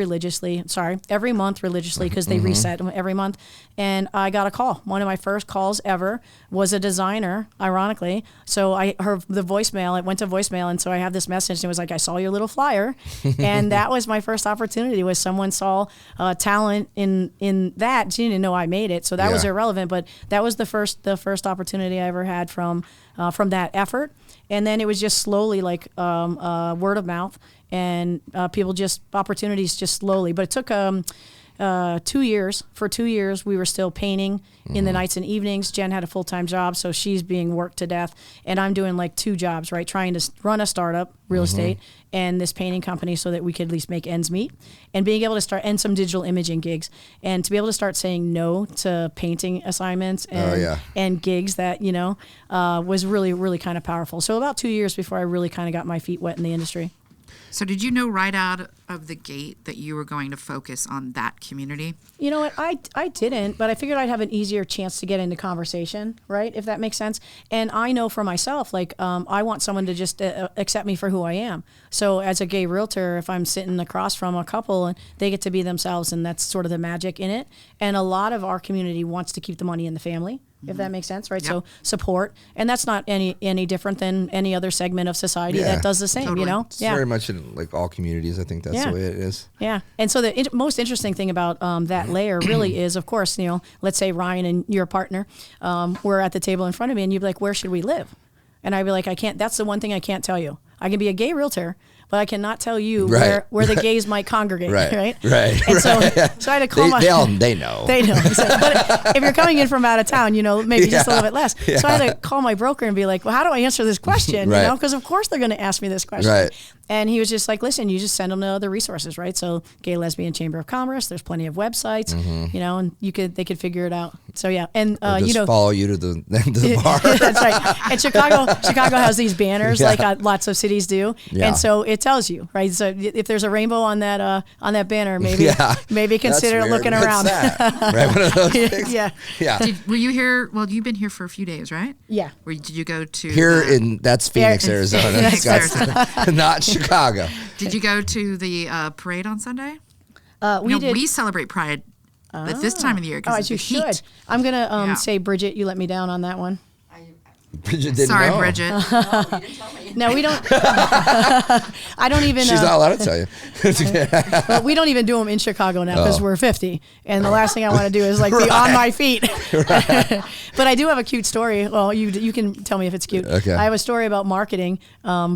religiously because they reset them every month. And I got a call. One of my first calls ever was a designer, ironically. So I heard the voicemail. It went to voicemail. And so I have this message and it was like, I saw your little flyer. And that was my first opportunity was someone saw talent in that. She didn't know I made it. So that was irrelevant. But that was the first opportunity I ever had from that effort. And then it was just slowly like word of mouth and opportunities just slowly. But it took 2 years. For 2 years, we were still painting in the nights and evenings. Jen had a full-time job, so she's being worked to death. And I'm doing like 2 jobs, right? Trying to run a startup, real estate, and this painting company so that we could at least make ends meet. And being able to start, and some digital imaging gigs. And to be able to start saying no to painting assignments and gigs that, was really, really kind of powerful. So about 2 years before I really kind of got my feet wet in the industry. So did you know right out of the gate that you were going to focus on that community? You know what? I didn't, but I figured I'd have an easier chance to get into conversation, right? If that makes sense. And I know for myself, like, I want someone to just accept me for who I am. So as a gay realtor, if I'm sitting across from a couple and they get to be themselves, and that's sort of the magic in it. And a lot of our community wants to keep the money in the family. If that makes sense, right? Yep. So support, and that's not any different than any other segment of society that does the same, totally. It's very much in like all communities. I think that's the way it is. Yeah, and so the most interesting thing about that layer really is, of course, let's say Ryan and your partner were at the table in front of me, and you'd be like, "Where should we live?" And I'd be like, "I can't. That's the one thing I can't tell you. I can be a gay realtor." But I cannot tell you where the gays might congregate, right? And so I had to call they know. They know. But if you're coming in from out of town, maybe just a little bit less. Yeah. So I had to call my broker and be like, well, how do I answer this question? Because of course they're going to ask me this question. Right. And he was just like, listen, you just send them to other resources, right? So Gay Lesbian Chamber of Commerce, there's plenty of websites, and they could figure it out. So yeah, and follow you to the bar. That's right. And Chicago has these banners like lots of cities do, and so it tells you, right? So if there's a rainbow on that banner, maybe consider looking around. Right, one of those things. Yeah. Were you here? Well, you've been here for a few days, right? Yeah. Did you go to that's Phoenix, Arizona. That's not Chicago. Did you go to the parade on Sunday? We did. We celebrate Pride at this time of the year because of the heat. Should. I'm gonna say, Bridget, you let me down on that one. Bridget didn't Sorry, know. Bridget. No, you didn't tell me. No, we don't. I don't even. She's not allowed to tell you. Well, we don't even do them in Chicago now because we're 50, and the last thing I want to do is like be on my feet. But I do have a cute story. Well, you can tell me if it's cute. Okay. I have a story about marketing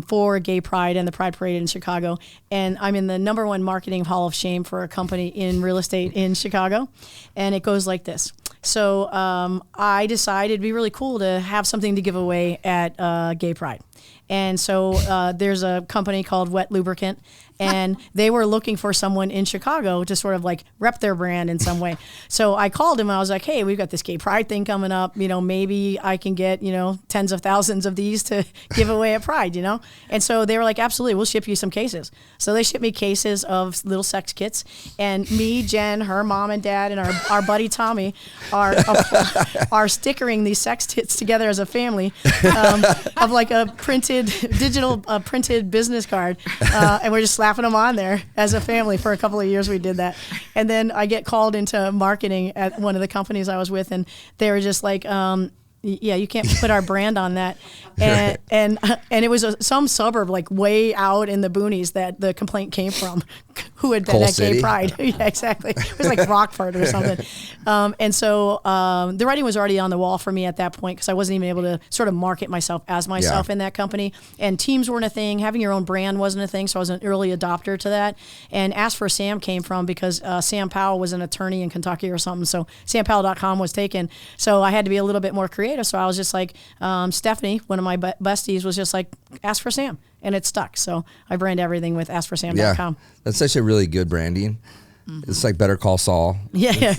for Gay Pride and the Pride Parade in Chicago, and I'm in the #1 marketing hall of shame for a company in real estate in Chicago, and it goes like this. So I decided it'd be really cool to have something to give away at Gay Pride. And so there's a company called Wet Lubricant, and they were looking for someone in Chicago to sort of like rep their brand in some way. So I called him and I was like, hey, we've got this Gay Pride thing coming up. Maybe I can get, tens of thousands of these to give away at Pride, And so they were like, absolutely, we'll ship you some cases. So they shipped me cases of little sex kits, and me, Jen, her mom and dad, and our buddy Tommy are stickering these sex kits together as a family of like a digital printed business card, and we're just slapping them on there as a family. For a couple of years we did that, and then I get called into marketing at one of the companies I was with, and they were just like, yeah, you can't put our brand on that. And it was some suburb like way out in the boonies that the complaint came from. who had been Coal at Gay City? Pride. Yeah, exactly. It was like Rockford or something. And so the writing was already on the wall for me at that point because I wasn't even able to sort of market myself as myself in that company. And teams weren't a thing. Having your own brand wasn't a thing. So I was an early adopter to that. And Ask for Sam came from because Sam Powell was an attorney in Kentucky or something. So SamPowell.com was taken. So I had to be a little bit more creative. So I was just like, Stephanie, one of my besties, was just like, Ask for Sam. And it stuck. So I brand everything with AskForSam.com. Yeah, that's such a really good branding. It's like Better Call Saul. Yeah, It's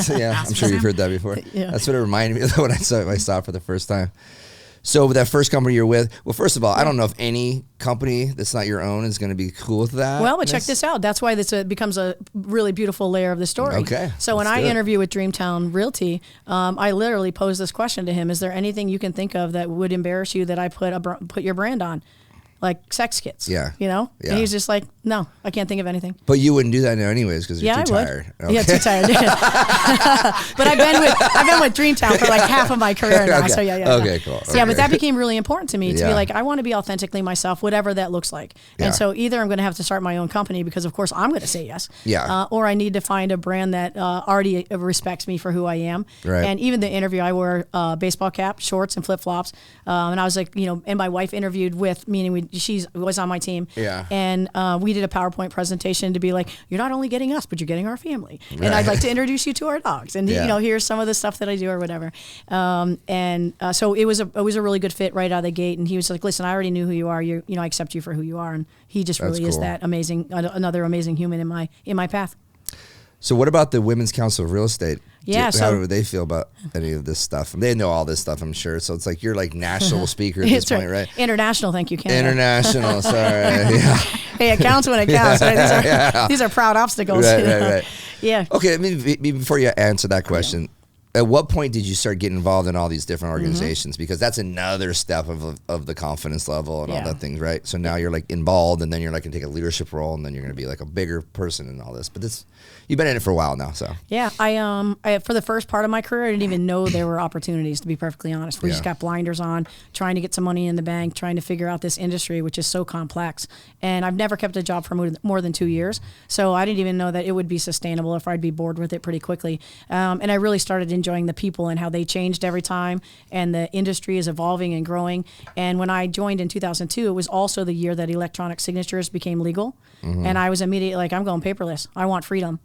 right. like, I'm sure you've heard that before. Yeah. That's what it reminded me of when I saw it for the first time. So that first company you're with, well, first of all, I don't know if any company that's not your own is going to be cool with that. Well, but check this out. That's why this becomes a really beautiful layer of the story. Okay. So when I interview with Dreamtown Realty, I literally pose this question to him: is there anything you can think of that would embarrass you that I put your brand on? Like sex kits, Yeah. you know? Yeah. And he's just like, no, I can't think of anything. But you wouldn't do that now anyways because you're too tired. Okay. Yeah, too tired. But I've been with Dreamtown for like half of my career now. Okay. So yeah. Okay, cool. So, yeah, Okay. but that became really important to me to Yeah. be like, I want to be authentically myself, whatever that looks like. Yeah. And so either I'm going to have to start my own company because of course I'm going to say yes. Yeah. Or I need to find a brand that already respects me for who I am. Right. And even the interview, I wore a baseball cap, shorts, and flip flops. And I was like, and my wife interviewed with, meaning she was on my team. Yeah. And we did a PowerPoint presentation to be like, you're not only getting us, but you're getting our family. Right. And I'd like to introduce you to our dogs. And, here's some of the stuff that I do or whatever. So it was a really good fit right out of the gate. And he was like, listen, I already knew who you are. I accept you for who you are. And he just That's really is cool. that amazing, another amazing human in my path. So what about the Women's Council of Real Estate? Yeah, How so- do they feel about any of this stuff? They know all this stuff, I'm sure. So it's like you're like national speaker at this It's point, right? International, thank you, Canada. International, sorry. Yeah. Hey, it counts when it counts. Right? These are proud obstacles. Right. Yeah. Okay, I mean, before you answer that question, at what point did you start getting involved in all these different organizations? Because that's another step of the confidence level and all that things, right? So now you're like involved, and then you're like going to take a leadership role, and then you're going to be like a bigger person and all this. But you've been in it for a while now, so. Yeah, I for the first part of my career, I didn't even know there were opportunities, to be perfectly honest. We just got blinders on, trying to get some money in the bank, trying to figure out this industry, which is so complex. And I've never kept a job for more than 2 years, so I didn't even know that it would be sustainable if I'd be bored with it pretty quickly. And I really started enjoying the people and how they changed every time, and the industry is evolving and growing. And when I joined in 2002, it was also the year that electronic signatures became legal. And I was immediately like, I'm going paperless. I want freedom.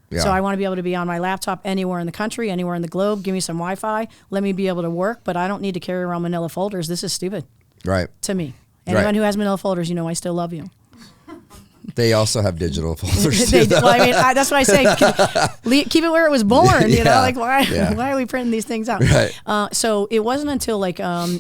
Yeah. So I want to be able to be on my laptop anywhere in the country, anywhere in the globe. Give me some Wi-Fi. Let me be able to work, but I don't need to carry around manila folders. This is stupid Right. to me. Anyone who has manila folders, I still love you. They also have digital folders. They, too, well, I mean, that's why I say keep it where it was born. Like why are we printing these things out? Right. So it wasn't until like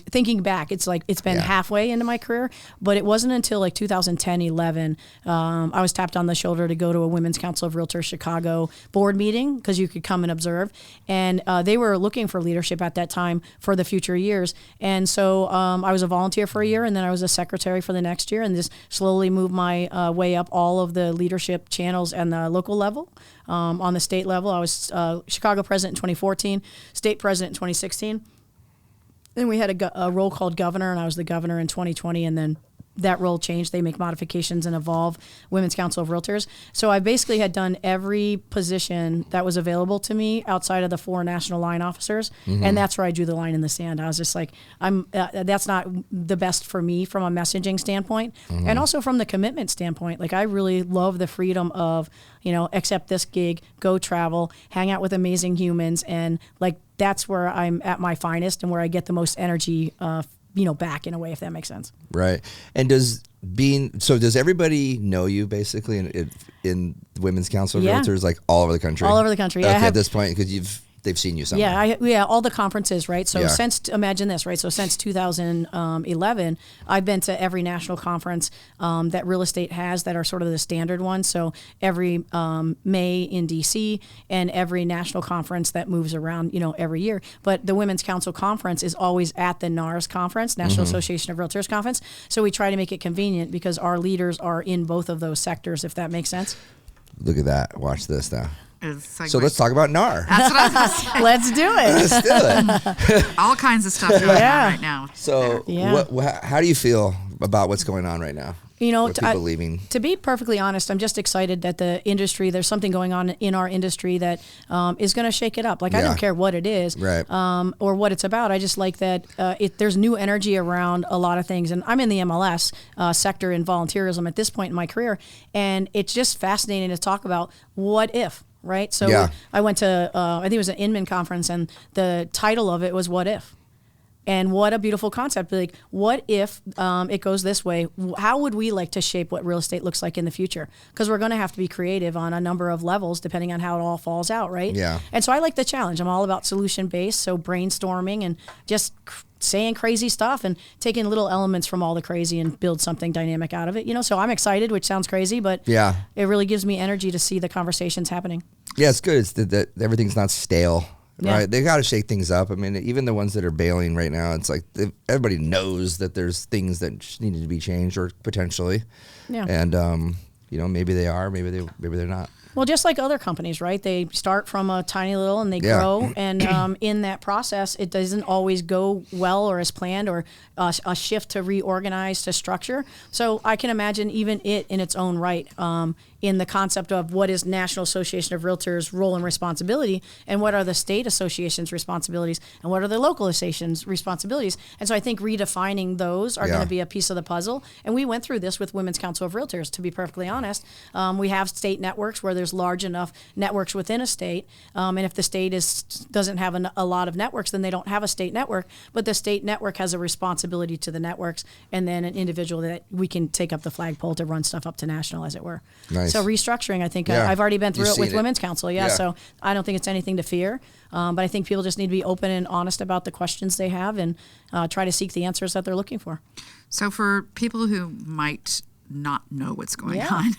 thinking back, it's like it's been halfway into my career, but it wasn't until like 2010, 11, I was tapped on the shoulder to go to a Women's Council of Realtors Chicago board meeting because you could come and observe, and they were looking for leadership at that time for the future years, and so I was a volunteer for a year, and then I was a secretary for the next year, and just slowly moved my way up all of the leadership channels and the local level. On the state level, I was Chicago president in 2014, state president in 2016. Then we had a role called governor, and I was the governor in 2020, and then that role changed. They make modifications and evolve Women's Council of Realtors. So I basically had done every position that was available to me outside of the 4 national line officers, and that's where I drew the line in the sand. I was just like, that's not the best for me from a messaging standpoint, and also from the commitment standpoint. Like I really love the freedom of, accept this gig, go travel, hang out with amazing humans, and like that's where I'm at my finest and where I get the most energy back in a way, if that makes sense. Right. And does everybody know you basically in the Women's Council of Realtors, like all over the country? All over the country. Okay, at this point, because they've seen you somewhere. Yeah, all the conferences, right? So imagine this, right? So since 2011, I've been to every national conference that real estate has that are sort of the standard ones. So every May in DC and every national conference that moves around, every year. But the Women's Council Conference is always at the NARS conference, National Association of Realtors Conference. So we try to make it convenient because our leaders are in both of those sectors, if that makes sense. Look at that. Watch this now. Like so let's talk about NAR. That's what I was going to say. Let's do it. Let's do it. All kinds of stuff going on right now. So how do you feel about what's going on right now? You know, with people leaving. To be perfectly honest, I'm just excited that the industry, there's something going on in our industry that is going to shake it up. Like, I don't care what it is, right, or what it's about. I just like that there's new energy around a lot of things. And I'm in the MLS sector in volunteerism at this point in my career, and it's just fascinating to talk about what if. Right. So I went to, I think it was an Inman conference, and the title of it was What If? And what a beautiful concept. Like, what if it goes this way? How would we like to shape what real estate looks like in the future? Because we're going to have to be creative on a number of levels depending on how it all falls out, right? Yeah. And so I like the challenge. I'm all about solution-based, so brainstorming and just saying crazy stuff and taking little elements from all the crazy and build something dynamic out of it. You know, so I'm excited, which sounds crazy, but it really gives me energy to see the conversations happening. Yeah, it's good. It's that everything's not stale. Yeah. Right, they got to shake things up. I mean, even the ones that are bailing right now, it's like everybody knows that there's things that need to be changed or potentially, and you know, maybe they are, maybe they're not. Well, just like other companies, right? They start from a tiny little and they grow. And in that process, it doesn't always go well or as planned, or a shift to reorganize, to structure. So I can imagine even it in its own right, in the concept of what is National Association of Realtors' role and responsibility, and what are the state associations' responsibilities, and what are the local associations' responsibilities. And so I think redefining those are going to be a piece of the puzzle. And we went through this with Women's Council of Realtors, to be perfectly honest. We have state networks where there's large enough networks within a state. And if the state doesn't have a lot of networks, then they don't have a state network. But the state network has a responsibility to the networks, and then an individual that we can take up the flagpole to run stuff up to national, as it were. Nice. So restructuring, I think I've already been through it with Women's Council. So I don't think it's anything to fear. But I think people just need to be open and honest about the questions they have, and try to seek the answers that they're looking for. So for people who might not know what's going on,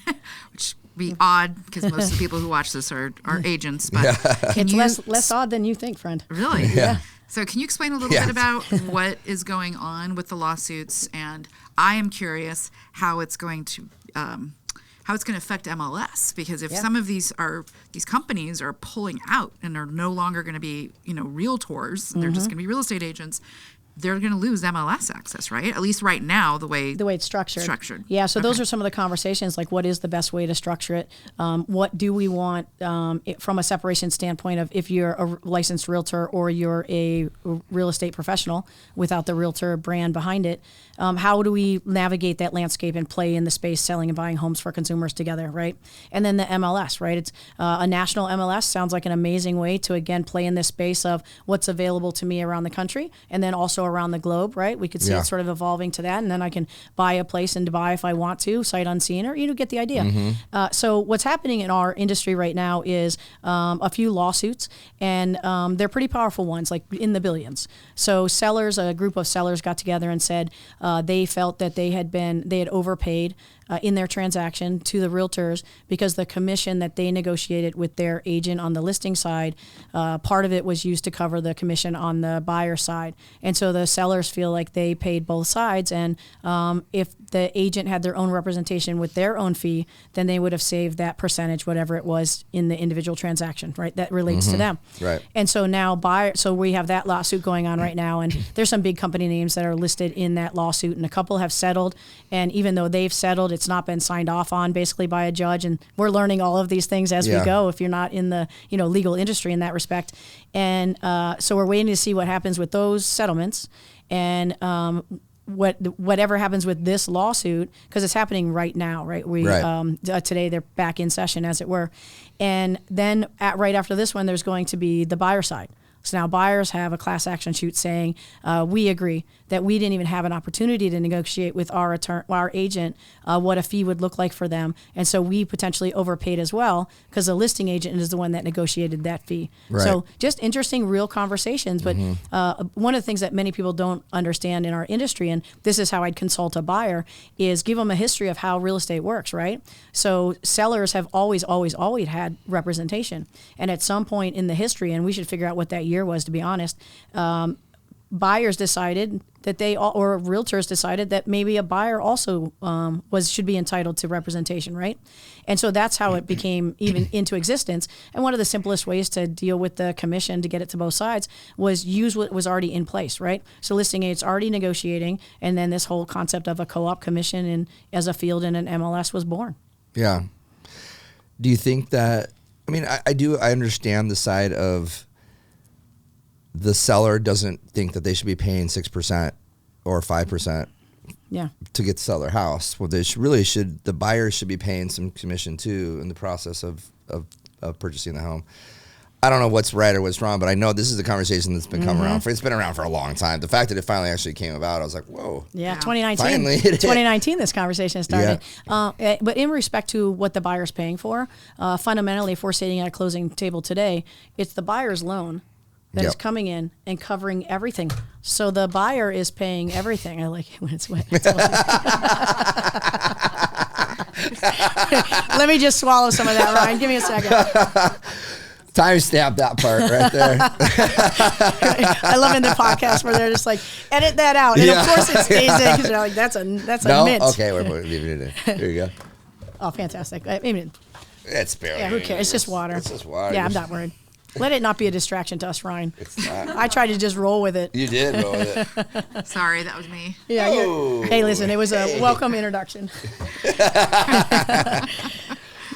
which be odd because most of the people who watch this are agents, but it's less odd than you think, friend. Really? Yeah. So can you explain a little bit about what is going on with the lawsuits? And I am curious how it's going to affect MLS, because if some of these companies are pulling out and are no longer going to be, realtors, they're just going to be real estate agents, they're going to lose MLS access, right? At least right now, the way it's structured. Yeah, so those are some of the conversations, like what is the best way to structure it? What do we want from a separation standpoint of if you're a licensed realtor or you're a real estate professional without the realtor brand behind it? How do we navigate that landscape and play in the space selling and buying homes for consumers together, right? And then the MLS, right? It's a national MLS sounds like an amazing way to, again, play in this space of what's available to me around the country and then also around the globe, right? We could see it sort of evolving to that, and then I can buy a place in Dubai if I want to, sight unseen, or get the idea. Mm-hmm. So what's happening in our industry right now is a few lawsuits, and they're pretty powerful ones, like in the billions. So a group of sellers got together and said they felt that they had overpaid in their transaction to the realtors because the commission that they negotiated with their agent on the listing side, part of it was used to cover the commission on the buyer side. And so the sellers feel like they paid both sides, and if the agent had their own representation with their own fee, then they would have saved that percentage, whatever it was in the individual transaction, right? That relates to them. Right. And so now so we have that lawsuit going on right now, and there's some big company names that are listed in that lawsuit, and a couple have settled, and even though they've settled, it's not been signed off on basically by a judge, and we're learning all of these things as we go if you're not in the legal industry in that respect. And so we're waiting to see what happens with those settlements, and whatever happens with this lawsuit, because it's happening right now, right? Today they're back in session, as it were, and then right after this one, there's going to be the buyer side. So now buyers have a class action suit saying, we agree that we didn't even have an opportunity to negotiate with our agent what a fee would look like for them. And so we potentially overpaid as well because the listing agent is the one that negotiated that fee. Right. So just interesting, real conversations. But one of the things that many people don't understand in our industry, and this is how I'd consult a buyer, is give them a history of how real estate works, right? So sellers have always had representation. And at some point in the history, and we should figure out what that year was, to be honest, buyers decided that or realtors decided that maybe a buyer also should be entitled to representation, right? And so that's how it became even into existence. And one of the simplest ways to deal with the commission to get it to both sides was use what was already in place, right? So listing agents already negotiating, and then this whole concept of a co-op commission and as a field in an MLS was born. Yeah. Do you think that, I mean, I understand the side of the seller doesn't think that they should be paying 6% or 5% to get to sell their house. Well, the buyers should be paying some commission too in the process of purchasing the home. I don't know what's right or what's wrong, but I know this is a conversation that's been coming around. It's been around for a long time. The fact that it finally actually came about, I was like, whoa. Yeah, 2019. Finally. 2019, this conversation started. Yeah. But in respect to what the buyer's paying for, fundamentally, if we're sitting at a closing table today, it's the buyer's loan that is coming in and covering everything. So the buyer is paying everything. I like it when it's wet. Let me just swallow some of that, Ryan. Give me a second. Timestamp that part right there. I love in the podcast where they're just like, edit that out. And of course it stays in because they're like, that's a mint. Okay, we're leaving it in. Here you go. Oh, fantastic. I mean, it's barely. Yeah, who cares? It's just water. It's just water. Yeah, I'm not worried. Let it not be a distraction to us, Ryan. It's not. I tried to just roll with it. You did roll with it. Sorry, that was me. Yeah. Hey, listen, it was a welcome introduction.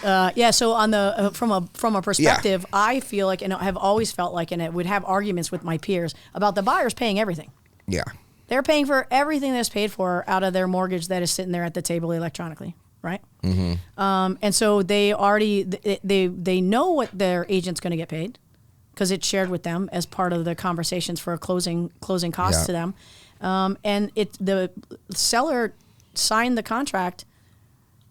So on the from a perspective, I feel like, and I have always felt like, and I would have arguments with my peers about the buyers paying everything. Yeah. They're paying for everything that's paid for out of their mortgage that is sitting there at the table electronically, right? Mm-hmm. And so they already they know what their agent's going to get paid because it's shared with them as part of the conversations for a closing costs to them. And the seller signed the contract,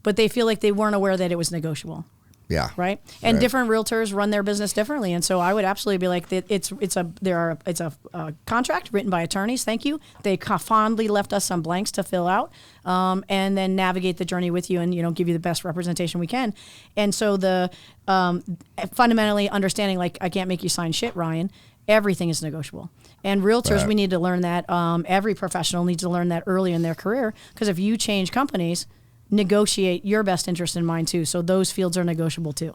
but they feel like they weren't aware that it was negotiable. Yeah. Right. And different realtors run their business differently, and so I would absolutely be like, it's a contract written by attorneys. Thank you. They fondly left us some blanks to fill out, and then navigate the journey with you, and give you the best representation we can. And so the fundamentally understanding, like, I can't make you sign shit, Ryan. Everything is negotiable. And realtors, we need to learn that. Every professional needs to learn that early in their career, because if you change companies, negotiate your best interest in mind too. So those fields are negotiable too.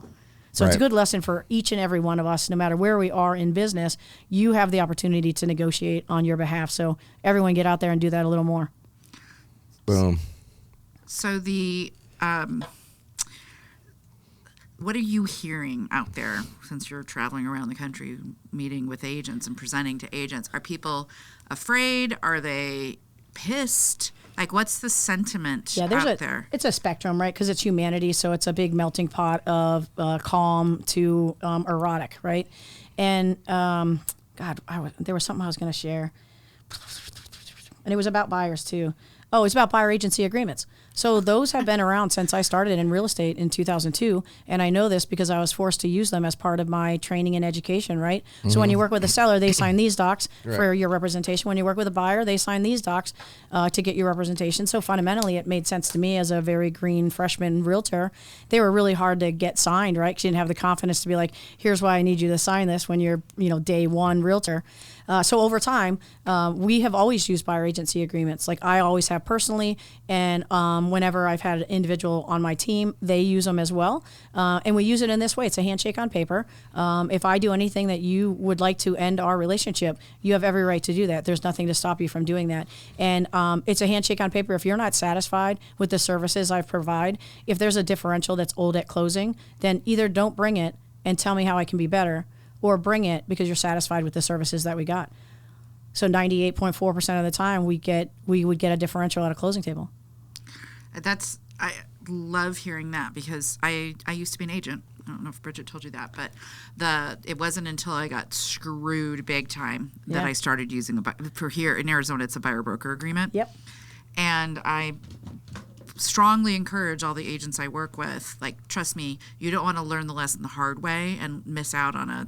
So it's a good lesson for each and every one of us, no matter where we are in business. You have the opportunity to negotiate on your behalf. So everyone get out there and do that a little more. Boom. So what are you hearing out there, since you're traveling around the country meeting with agents and presenting to agents? Are people afraid? Are they pissed? Like, what's the sentiment out there? It's a spectrum, right? Because it's humanity, so it's a big melting pot of calm to erotic, right? And, there was something I was going to share. And it was about buyers, too. Oh, it's about buyer agency agreements. So those have been around since I started in real estate in 2002, and I know this because I was forced to use them as part of my training and education, right? Mm-hmm. So when you work with a seller, they sign these docs for your representation. When you work with a buyer, they sign these docs to get your representation. So fundamentally, it made sense to me as a very green freshman realtor. They were really hard to get signed, right? Because you didn't have the confidence to be like, here's why I need you to sign this when you're, day one realtor. So over time, we have always used buyer agency agreements. Like I always have personally, and whenever I've had an individual on my team, they use them as well. And we use it in this way. It's a handshake on paper. If I do anything that you would like to end our relationship, you have every right to do that. There's nothing to stop you from doing that. And it's a handshake on paper. If you're not satisfied with the services I provide, if there's a differential that's owed at closing, then either don't bring it and tell me how I can be better, or bring it because you're satisfied with the services that we got. So 98.4% of the time we would get a differential at a closing table. I love hearing that, because I used to be an agent. I don't know if Bridget told you that, but it wasn't until I got screwed big time that I started using for here in Arizona, it's a buyer broker agreement. Yep. And I strongly encourage all the agents I work with, like, trust me, you don't want to learn the lesson the hard way and miss out on a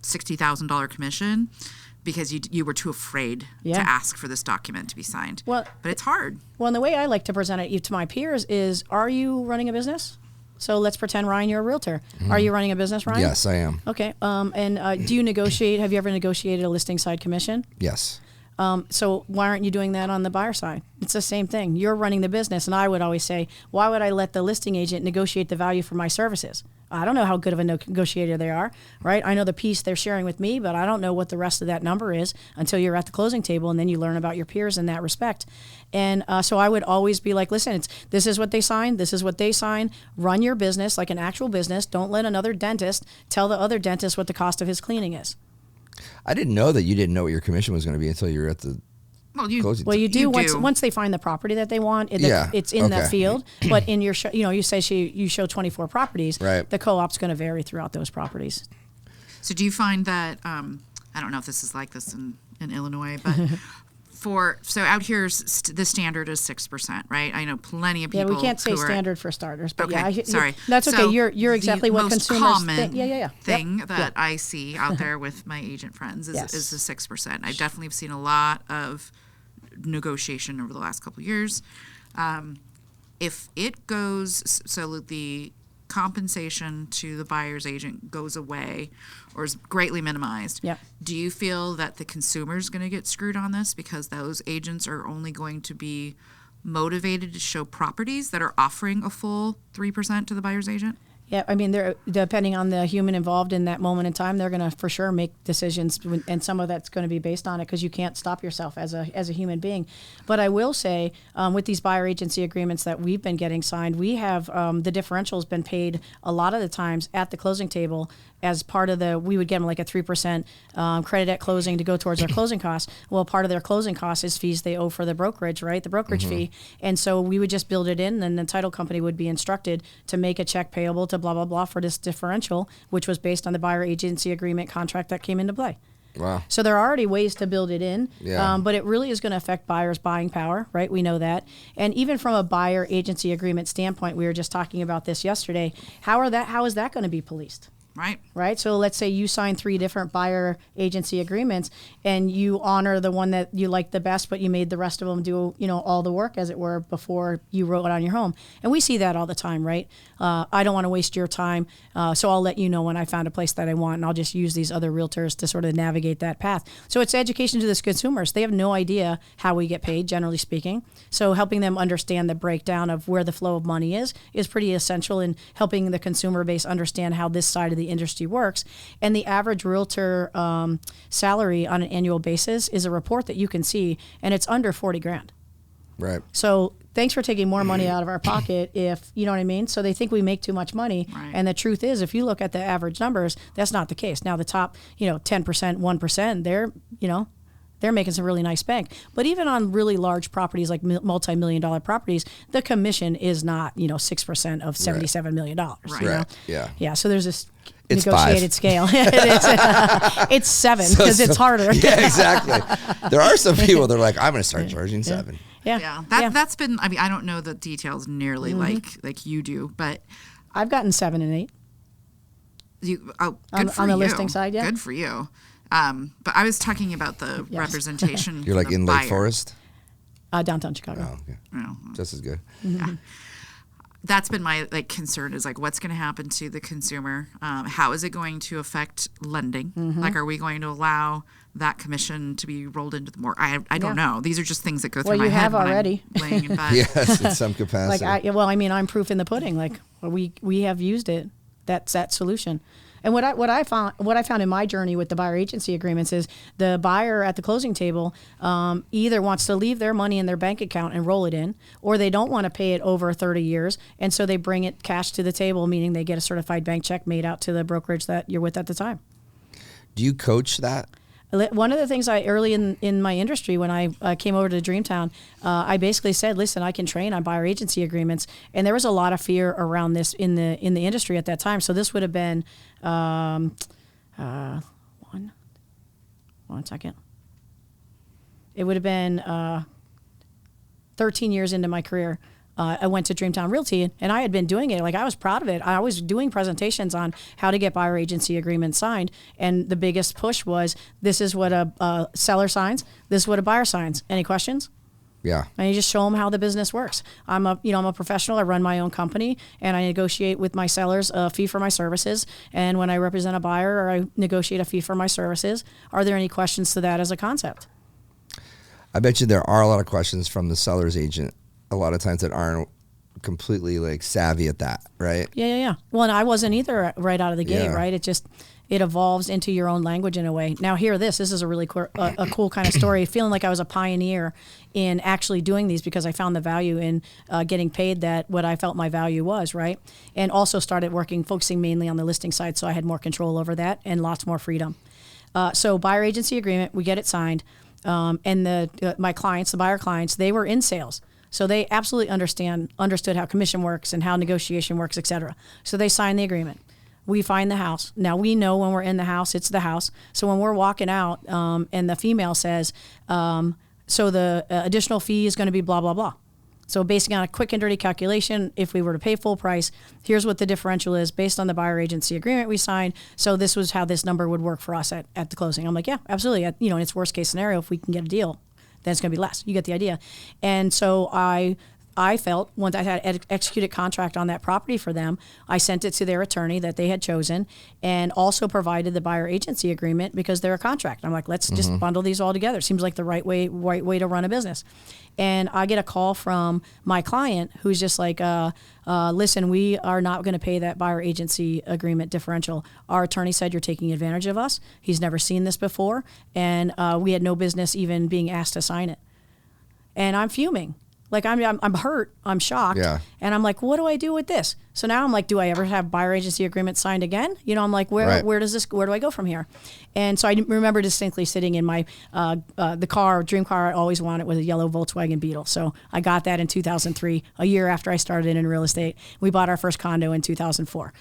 $60,000 commission because you were too afraid to ask for this document to be signed. Well, but it's hard. Well, and the way I like to present it to my peers is, are you running a business? So let's pretend, Ryan, you're a realtor. Mm-hmm. Are you running a business, Ryan? Yes, I am. Okay. And do you negotiate? Have you ever negotiated a listing side commission? Yes. So why aren't you doing that on the buyer side? It's the same thing. You're running the business. And I would always say, why would I let the listing agent negotiate the value for my services? I don't know how good of a negotiator they are, right? I know the piece they're sharing with me, but I don't know what the rest of that number is until you're at the closing table, and then you learn about your peers in that respect. And so I would always be like, listen, this is what they signed. This is what they signed. Run your business like an actual business. Don't let another dentist tell the other dentist what the cost of his cleaning is. I didn't know that you didn't know what your commission was going to be until you were at the closing. Well, you do once they find the property that they want. It's in the field. But in your show, you say you show 24 properties. Right. The co-op's going to vary throughout those properties. So do you find that I don't know if this is like this in Illinois, but so out here the standard is 6%, right? I know plenty of people. Yeah, we can't say standard for starters, but okay, sorry, that's okay. So you're exactly the what most consumers common think. thing that I see out there with my agent friends is the 6%. I definitely have seen a lot of negotiation over the last couple of years. If it goes, so the compensation to the buyer's agent goes away or is greatly minimized, do you feel that the consumer is going to get screwed on this because those agents are only going to be motivated to show properties that are offering a full 3% to the buyer's agent? Yeah, I mean, they're depending on the human involved in that moment in time, they're going to for sure make decisions, and some of that's going to be based on it because you can't stop yourself as a human being. But I will say, with these buyer agency agreements that we've been getting signed, we have the differential has been paid a lot of the times at the closing table as part of we would get them like a 3% credit at closing to go towards their closing costs. Well, part of their closing costs is fees they owe for the brokerage, right? The brokerage fee. And so we would just build it in, and then the title company would be instructed to make a check payable to blah, blah, blah for this differential, which was based on the buyer agency agreement contract that came into play. Wow. So there are already ways to build it in, Yeah. But it really is going to affect buyers' buying power, right? We know that. And even from a buyer agency agreement standpoint, we were just talking about this yesterday. How is that going to be policed? Right. So let's say you sign 3 different buyer agency agreements and you honor the one that you like the best, but you made the rest of them do, all the work, as it were, before you wrote it on your home. And we see that all the time, right? I don't want to waste your time, so I'll let you know when I found a place that I want, and I'll just use these other realtors to sort of navigate that path. So it's education to the consumers. They have no idea how we get paid, generally speaking. So helping them understand the breakdown of where the flow of money is pretty essential in helping the consumer base understand how this side of the industry works. And the average realtor salary on an annual basis is a report that you can see, and it's under 40 grand. Right. So thanks for taking more money out of our pocket, if you know what I mean. So they think we make too much money. Right. And the truth is, if you look at the average numbers, that's not the case. Now the top, 10%, 1%, they're making some really nice bank. But even on really large properties, like multi-million-dollar properties, the commission is not, 6% of $77 million. Right. Yeah. Yeah. So there's this It's negotiated 5. scale. It's 7 because it's harder. Yeah, exactly. There are some people that are like, I'm going to start charging 7. Yeah. That's been, I don't know the details nearly like you do, but I've gotten 7 and 8. Good on for the you. listing side, yeah. Good for you. But I was talking about the representation. You're like for the in buyer. Lake Forest? Downtown Chicago. Oh, okay. No. Just as good. Yeah. That's been my concern is what's going to happen to the consumer? How is it going to affect lending? Are we going to allow that commission to be rolled into the mortgage? I don't know. These are just things that go through my head. Well, you have already. I'm laying in bed. Yes, in some capacity. I'm proof in the pudding. We have used it. That's that solution. And what I found in my journey with the buyer agency agreements is the buyer at the closing table either wants to leave their money in their bank account and roll it in, or they don't want to pay it over 30 years, and so they bring it cash to the table, meaning they get a certified bank check made out to the brokerage that you're with at the time. Do you coach that? One of the things early in my industry, when I came over to Dreamtown, I basically said, listen, I can train on buyer agency agreements. And there was a lot of fear around this in the industry at that time. So this would have been, one second. It would have been 13 years into my career. I went to Dreamtown Realty, and I had been doing it. I was proud of it. I was doing presentations on how to get buyer agency agreements signed, and the biggest push was, this is what a seller signs, this is what a buyer signs. Any questions? Yeah. And you just show them how the business works. I'm a professional. I run my own company, and I negotiate with my sellers a fee for my services. And when I represent a buyer, or I negotiate a fee for my services, are there any questions to that as a concept? I bet you there are a lot of questions from the seller's agent a lot of times that aren't completely like savvy at that, right? Yeah. Well, and I wasn't either right out of the gate, Yeah. right? It evolves into your own language in a way. Now, hear this. This is a really a cool kind of story. Feeling like I was a pioneer in actually doing these because I found the value in getting paid that what I felt my value was, right? And also started focusing mainly on the listing side, so I had more control over that and lots more freedom. So buyer agency agreement, we get it signed, and my clients, the buyer clients, they were in sales. So they absolutely understood how commission works and how negotiation works, et cetera. So they signed the agreement. We find the house. Now we know when we're in the house, it's the house. So when we're walking out and the female says, so the additional fee is going to be blah, blah, blah. So based on a quick and dirty calculation, if we were to pay full price, here's what the differential is based on the buyer agency agreement we signed. So this was how this number would work for us at the closing. I'm like, yeah, absolutely. In its worst case scenario, if we can get a deal, then it's going to be less. You get the idea. And so I felt once I had executed contract on that property for them, I sent it to their attorney that they had chosen and also provided the buyer agency agreement because they're a contract. I'm like, let's just bundle these all together. Seems like the right way to run a business. And I get a call from my client who's just like, listen, we are not going to pay that buyer agency agreement differential. Our attorney said you're taking advantage of us. He's never seen this before. And we had no business even being asked to sign it. And I'm fuming. Like I'm hurt, I'm shocked, and I'm like, what do I do with this? So now I'm like, do I ever have buyer agency agreement signed again? I'm like, where do I go from here? And so I remember distinctly sitting in my the dream car I always wanted was a yellow Volkswagen Beetle. So I got that in 2003, a year after I started in real estate. We bought our first condo in 2004.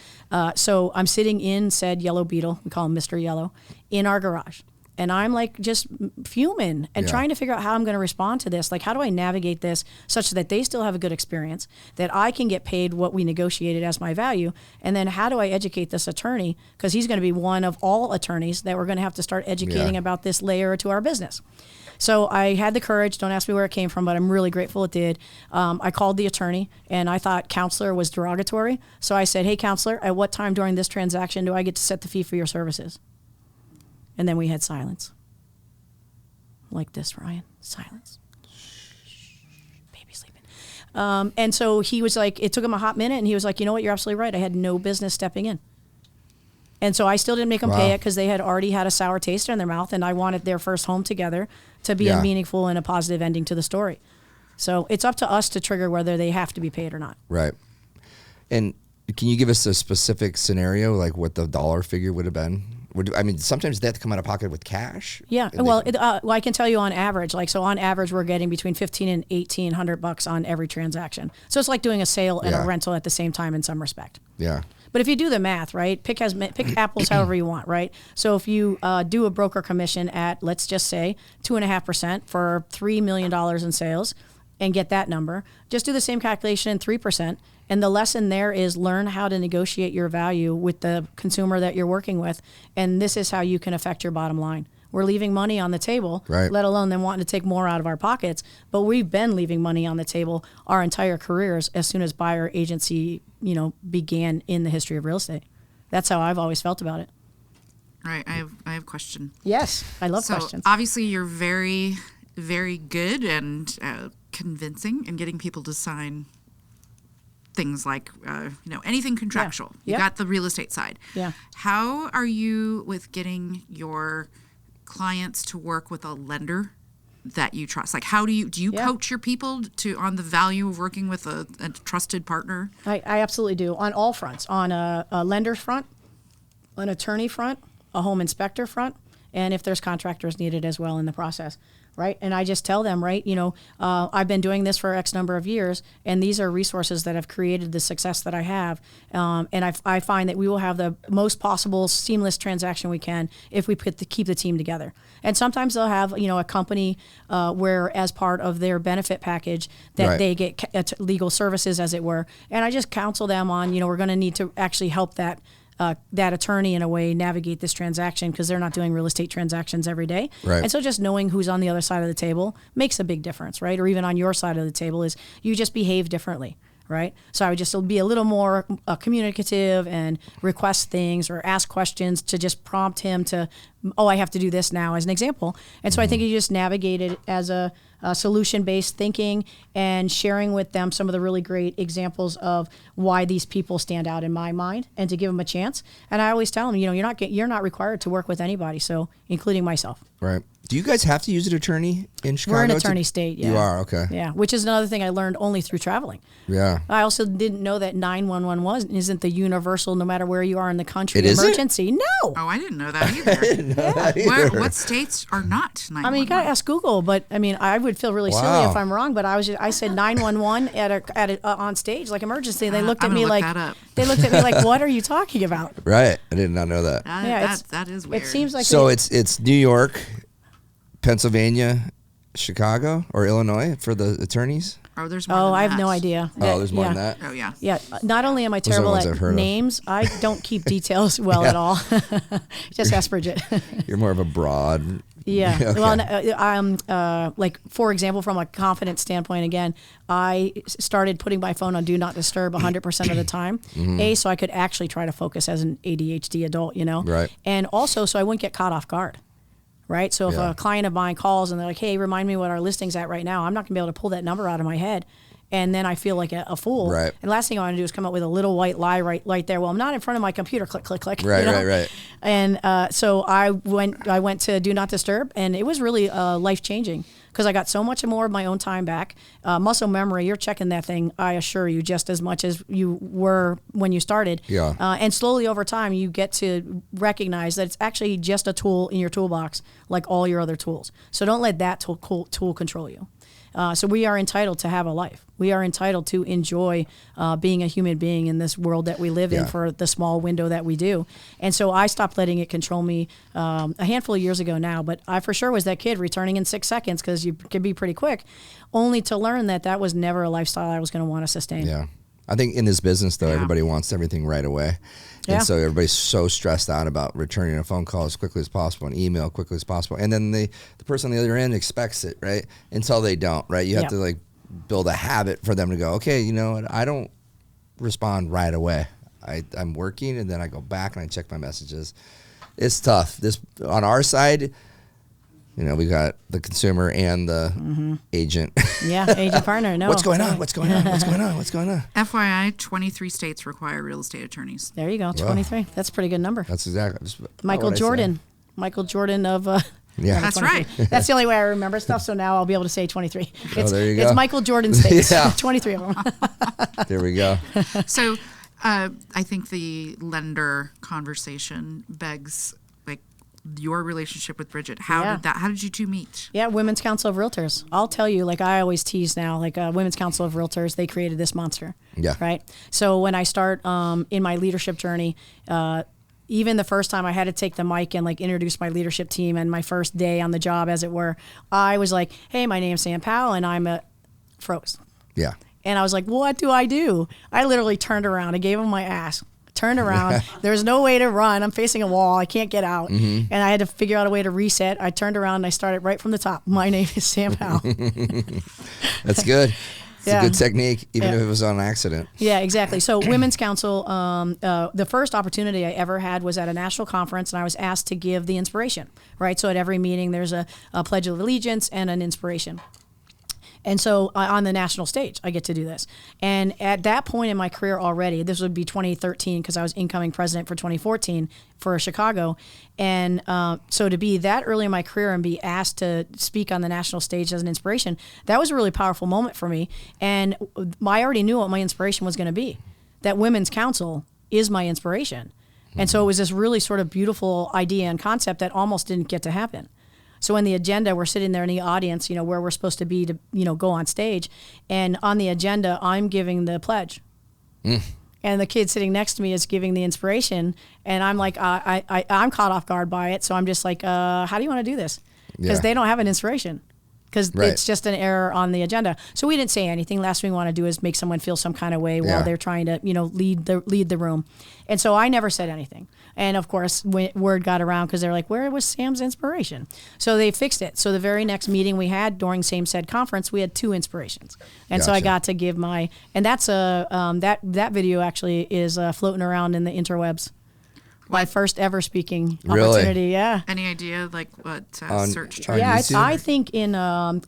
So I'm sitting in said yellow Beetle, we call him Mr. Yellow, in our garage. And I'm like just fuming and trying to figure out how I'm going to respond to this. Like, how do I navigate this such that they still have a good experience, that I can get paid what we negotiated as my value? And then how do I educate this attorney? Because he's going to be one of all attorneys that we're going to have to start educating about this layer to our business. So I had the courage. Don't ask me where it came from, but I'm really grateful it did. I called the attorney, and I thought counselor was derogatory. So I said, hey, counselor, at what time during this transaction do I get to set the fee for your services? And then we had silence. Like this, Ryan. Silence. Shh. Baby sleeping. And so he was like, it took him a hot minute, and he was like, you know what, you're absolutely right. I had no business stepping in. And so I still didn't make them pay it because they had already had a sour taste in their mouth, and I wanted their first home together to be a meaningful and a positive ending to the story. So it's up to us to trigger whether they have to be paid or not. Right. And can you give us a specific scenario, like what the dollar figure would have been? Sometimes they have to come out of pocket with cash. Yeah. Well, I can tell you on average, on average, we're getting between $1,500 and $1,800 on every transaction. So it's like doing a sale and a rental at the same time in some respect. Yeah. But if you do the math, right, pick apples however you want, right? So if you do a broker commission at, let's just say, 2.5% for $3 million in sales and get that number, just do the same calculation in 3%. And the lesson there is learn how to negotiate your value with the consumer that you're working with. And this is how you can affect your bottom line. We're leaving money on the table, let alone them wanting to take more out of our pockets. But we've been leaving money on the table our entire careers as soon as buyer agency, began in the history of real estate. That's how I've always felt about it. All right. I have a question. Yes. I love questions. Obviously you're very, very good and convincing in getting people to sign things like, anything contractual. You got the real estate side. Yeah. How are you with getting your clients to work with a lender that you trust? Like, how do you coach your people on the value of working with a trusted partner? I absolutely do, on all fronts, on a lender front, an attorney front, a home inspector front, and if there's contractors needed as well in the process. Right. And I just tell them, right, I've been doing this for X number of years, and these are resources that have created the success that I have. And I find that we will have the most possible seamless transaction we can if we keep the team together. And sometimes they'll have, a company where as part of their benefit package that they get legal services, as it were. And I just counsel them on, we're going to need to actually help that attorney in a way navigate this transaction because they're not doing real estate transactions every day. Right. And so just knowing who's on the other side of the table makes a big difference, right? Or even on your side of the table is you just behave differently, right? So I would just be a little more communicative and request things or ask questions to just prompt him to oh, I have to do this now as an example. And so I think you just navigate it as a solution-based thinking and sharing with them some of the really great examples of why these people stand out in my mind and to give them a chance. And I always tell them, you're not required to work with anybody, so including myself. Right. Do you guys have to use an attorney in Chicago? We're an attorney state, yeah. You are, okay. Yeah, which is another thing I learned only through traveling. Yeah. I also didn't know that 911 isn't the universal, no matter where you are in the country, It isn't? emergency. No. Oh, I didn't know that either. What states are not 911? I mean, you got to ask Google, but I mean, I would feel really silly Wow. if I'm wrong. But I said 911 on stage, like emergency. And they looked at I'm me gonna like look that up. they looked at me like, what are you talking about? Right. I did not know that. Yeah, that is weird. It seems like So it's New York, Pennsylvania, Chicago, or Illinois for the attorneys? Oh, there's more Oh, than I have that. no idea. Oh, there's more yeah. than that? Oh, yeah. Yeah, not only am I are the terrible ones I've heard at of. names, I don't keep details well at all. Just ask Bridget. You're more of a broad. Yeah. Okay. Well, like, for example, from a confidence standpoint, again, I started putting my phone on Do Not Disturb 100% of the time. So I could actually try to focus as an ADHD adult, Right. And also so I wouldn't get caught off guard. Right. So if Yeah. a client of mine calls and they're like, hey, remind me what our listing's at right now, I'm not going to be able to pull that number out of my head. And then I feel like a fool. Right. And last thing I want to do is come up with a little white lie right there. Well, I'm not in front of my computer. Click, click, click. Right, right. And so I went to Do Not Disturb, and it was really life changing because I got so much more of my own time back. Muscle memory, you're checking that thing, I assure you, just as much as you were when you started. Yeah. And slowly over time, you get to recognize that it's actually just a tool in your toolbox, like all your other tools. So don't let that tool control you. So we are entitled to have a life. We are entitled to enjoy being a human being in this world that we live in for the small window that we do. And so I stopped letting it control me a handful of years ago now. But I for sure was that kid returning in 6 seconds because you can be pretty quick, only to learn that was never a lifestyle I was going to want to sustain. Yeah. I think in this business, though, everybody wants everything right away. Yeah. And so everybody's so stressed out about returning a phone call as quickly as possible, an email as quickly as possible. And then the person on the other end expects it, right? Until they don't, right? You have to like build a habit for them to go, okay, you know what? I don't respond right away. I'm working and then I go back and I check my messages. It's tough. This on our side, we got the consumer and the agent. Yeah, agent partner. No. What's going on? What's going on? What's going on? What's going on? FYI, 23 states require real estate attorneys. There you go, 23. That's a pretty good number. That's exactly. Michael Jordan. Michael Jordan of... Yeah. That's 23. right. That's the only way I remember stuff, so now I'll be able to say 23. There you go. It's Michael Jordan states. Yeah. 23 of them. There we go. So I think the lender conversation begs your relationship with Bridget. How did you two meet? Yeah, Women's Council of Realtors. I'll tell you, like I always tease now, like Women's Council of Realtors, they created this monster. Yeah. Right? So when I start in my leadership journey, even the first time I had to take the mic and like introduce my leadership team and my first day on the job, as it were, I was like, hey, my name's Sam Powell and I'm a froze. Yeah. And I was like, what do I do? I literally turned around. I gave him my ass. Turned around. There's no way to run. I'm facing a wall. I can't get out. And I had to figure out a way to reset. I turned around and I started right from the top. My name is Sam Powell. That's good. It's a good technique, even if it was on accident. Yeah, exactly. So Women's Council, the first opportunity I ever had was at a national conference, and I was asked to give the inspiration, right? So at every meeting, there's a Pledge of Allegiance and an inspiration. And so on the national stage, I get to do this. And at that point in my career already, this would be 2013 because I was incoming president for 2014 for Chicago. And so to be that early in my career and be asked to speak on the national stage as an inspiration, that was a really powerful moment for me. And I already knew what my inspiration was going to be, that Women's Council is my inspiration. And so it was this really sort of beautiful idea and concept that almost didn't get to happen. So in the agenda, we're sitting there in the audience, where we're supposed to be to, go on stage. And on the agenda, I'm giving the pledge. And the kid sitting next to me is giving the inspiration. And I'm like, I'm caught off guard by it. So I'm just like, how do you want to do this? Because they don't have an inspiration. Because it's just an error on the agenda. So we didn't say anything. Last thing we want to do is make someone feel some kind of way while they're trying to, lead the room. And so I never said anything. And of course, word got around because they're like, where was Sam's inspiration? So they fixed it. So the very next meeting we had during same said conference, we had 2 inspirations. And so I got to give and that's that video actually is floating around in the interwebs. my first ever speaking Really? opportunity. Yeah. Any idea like what On- search on term? Yeah, YouTube? I think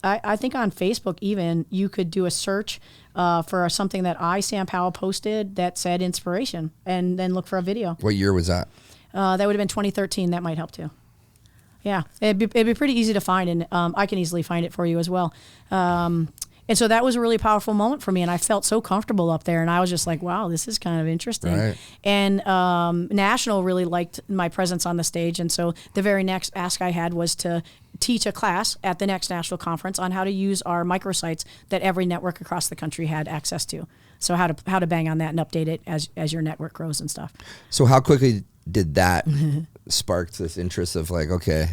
I think on Facebook even you could do a search for something that Sam Powell posted that said inspiration, and then look for a video. What year was that? That would have been 2013. That might help too. Yeah, it'd be pretty easy to find, and I can easily find it for you as well. And so that was a really powerful moment for me, and I felt so comfortable up there, and I was just like, wow, this is kind of interesting. Right. And National really liked my presence on the stage, and so the very next ask I had was to teach a class at the next national conference on how to use our microsites that every network across the country had access to. So how to bang on that and update it as your network grows and stuff. So how quickly did that spark this interest of like, okay,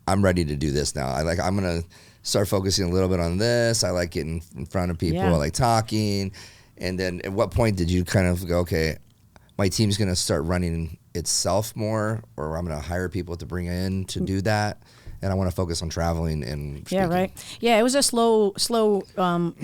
I'm ready to do this now. I'm gonna start focusing a little bit on this. I like getting in front of people. Yeah. I like talking. And then at what point did you kind of go, okay, my team's gonna start running itself more, or I'm gonna hire people to bring in to do that, and I want to focus on traveling and speaking. Yeah, right. Yeah, it was a slow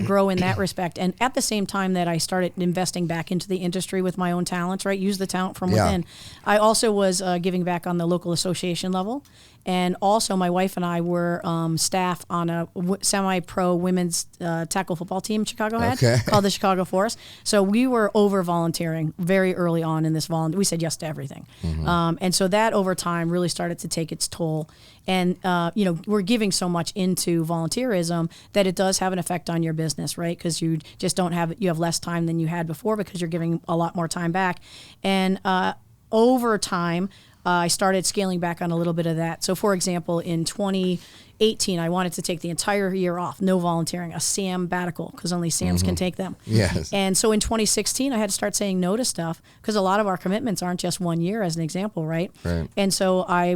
grow in that respect. And at the same time that I started investing back into the industry with my own talents, right, use the talent from within, I also was giving back on the local association level. And also my wife and I were staff on a semi-pro women's tackle football team Chicago had called the Chicago Force. So we were over volunteering very early on in this We said yes to everything. And so that over time really started to take its toll. And, we're giving so much into volunteerism that it does have an effect on your business, right? Because you just you have less time than you had before because you're giving a lot more time back. And over time, I started scaling back on a little bit of that. So, for example, in 2018, I wanted to take the entire year off, no volunteering, a sabbatical, because only Sams can take them. Yes. And so in 2016, I had to start saying no to stuff because a lot of our commitments aren't just 1 year, as an example, right? Right. And so I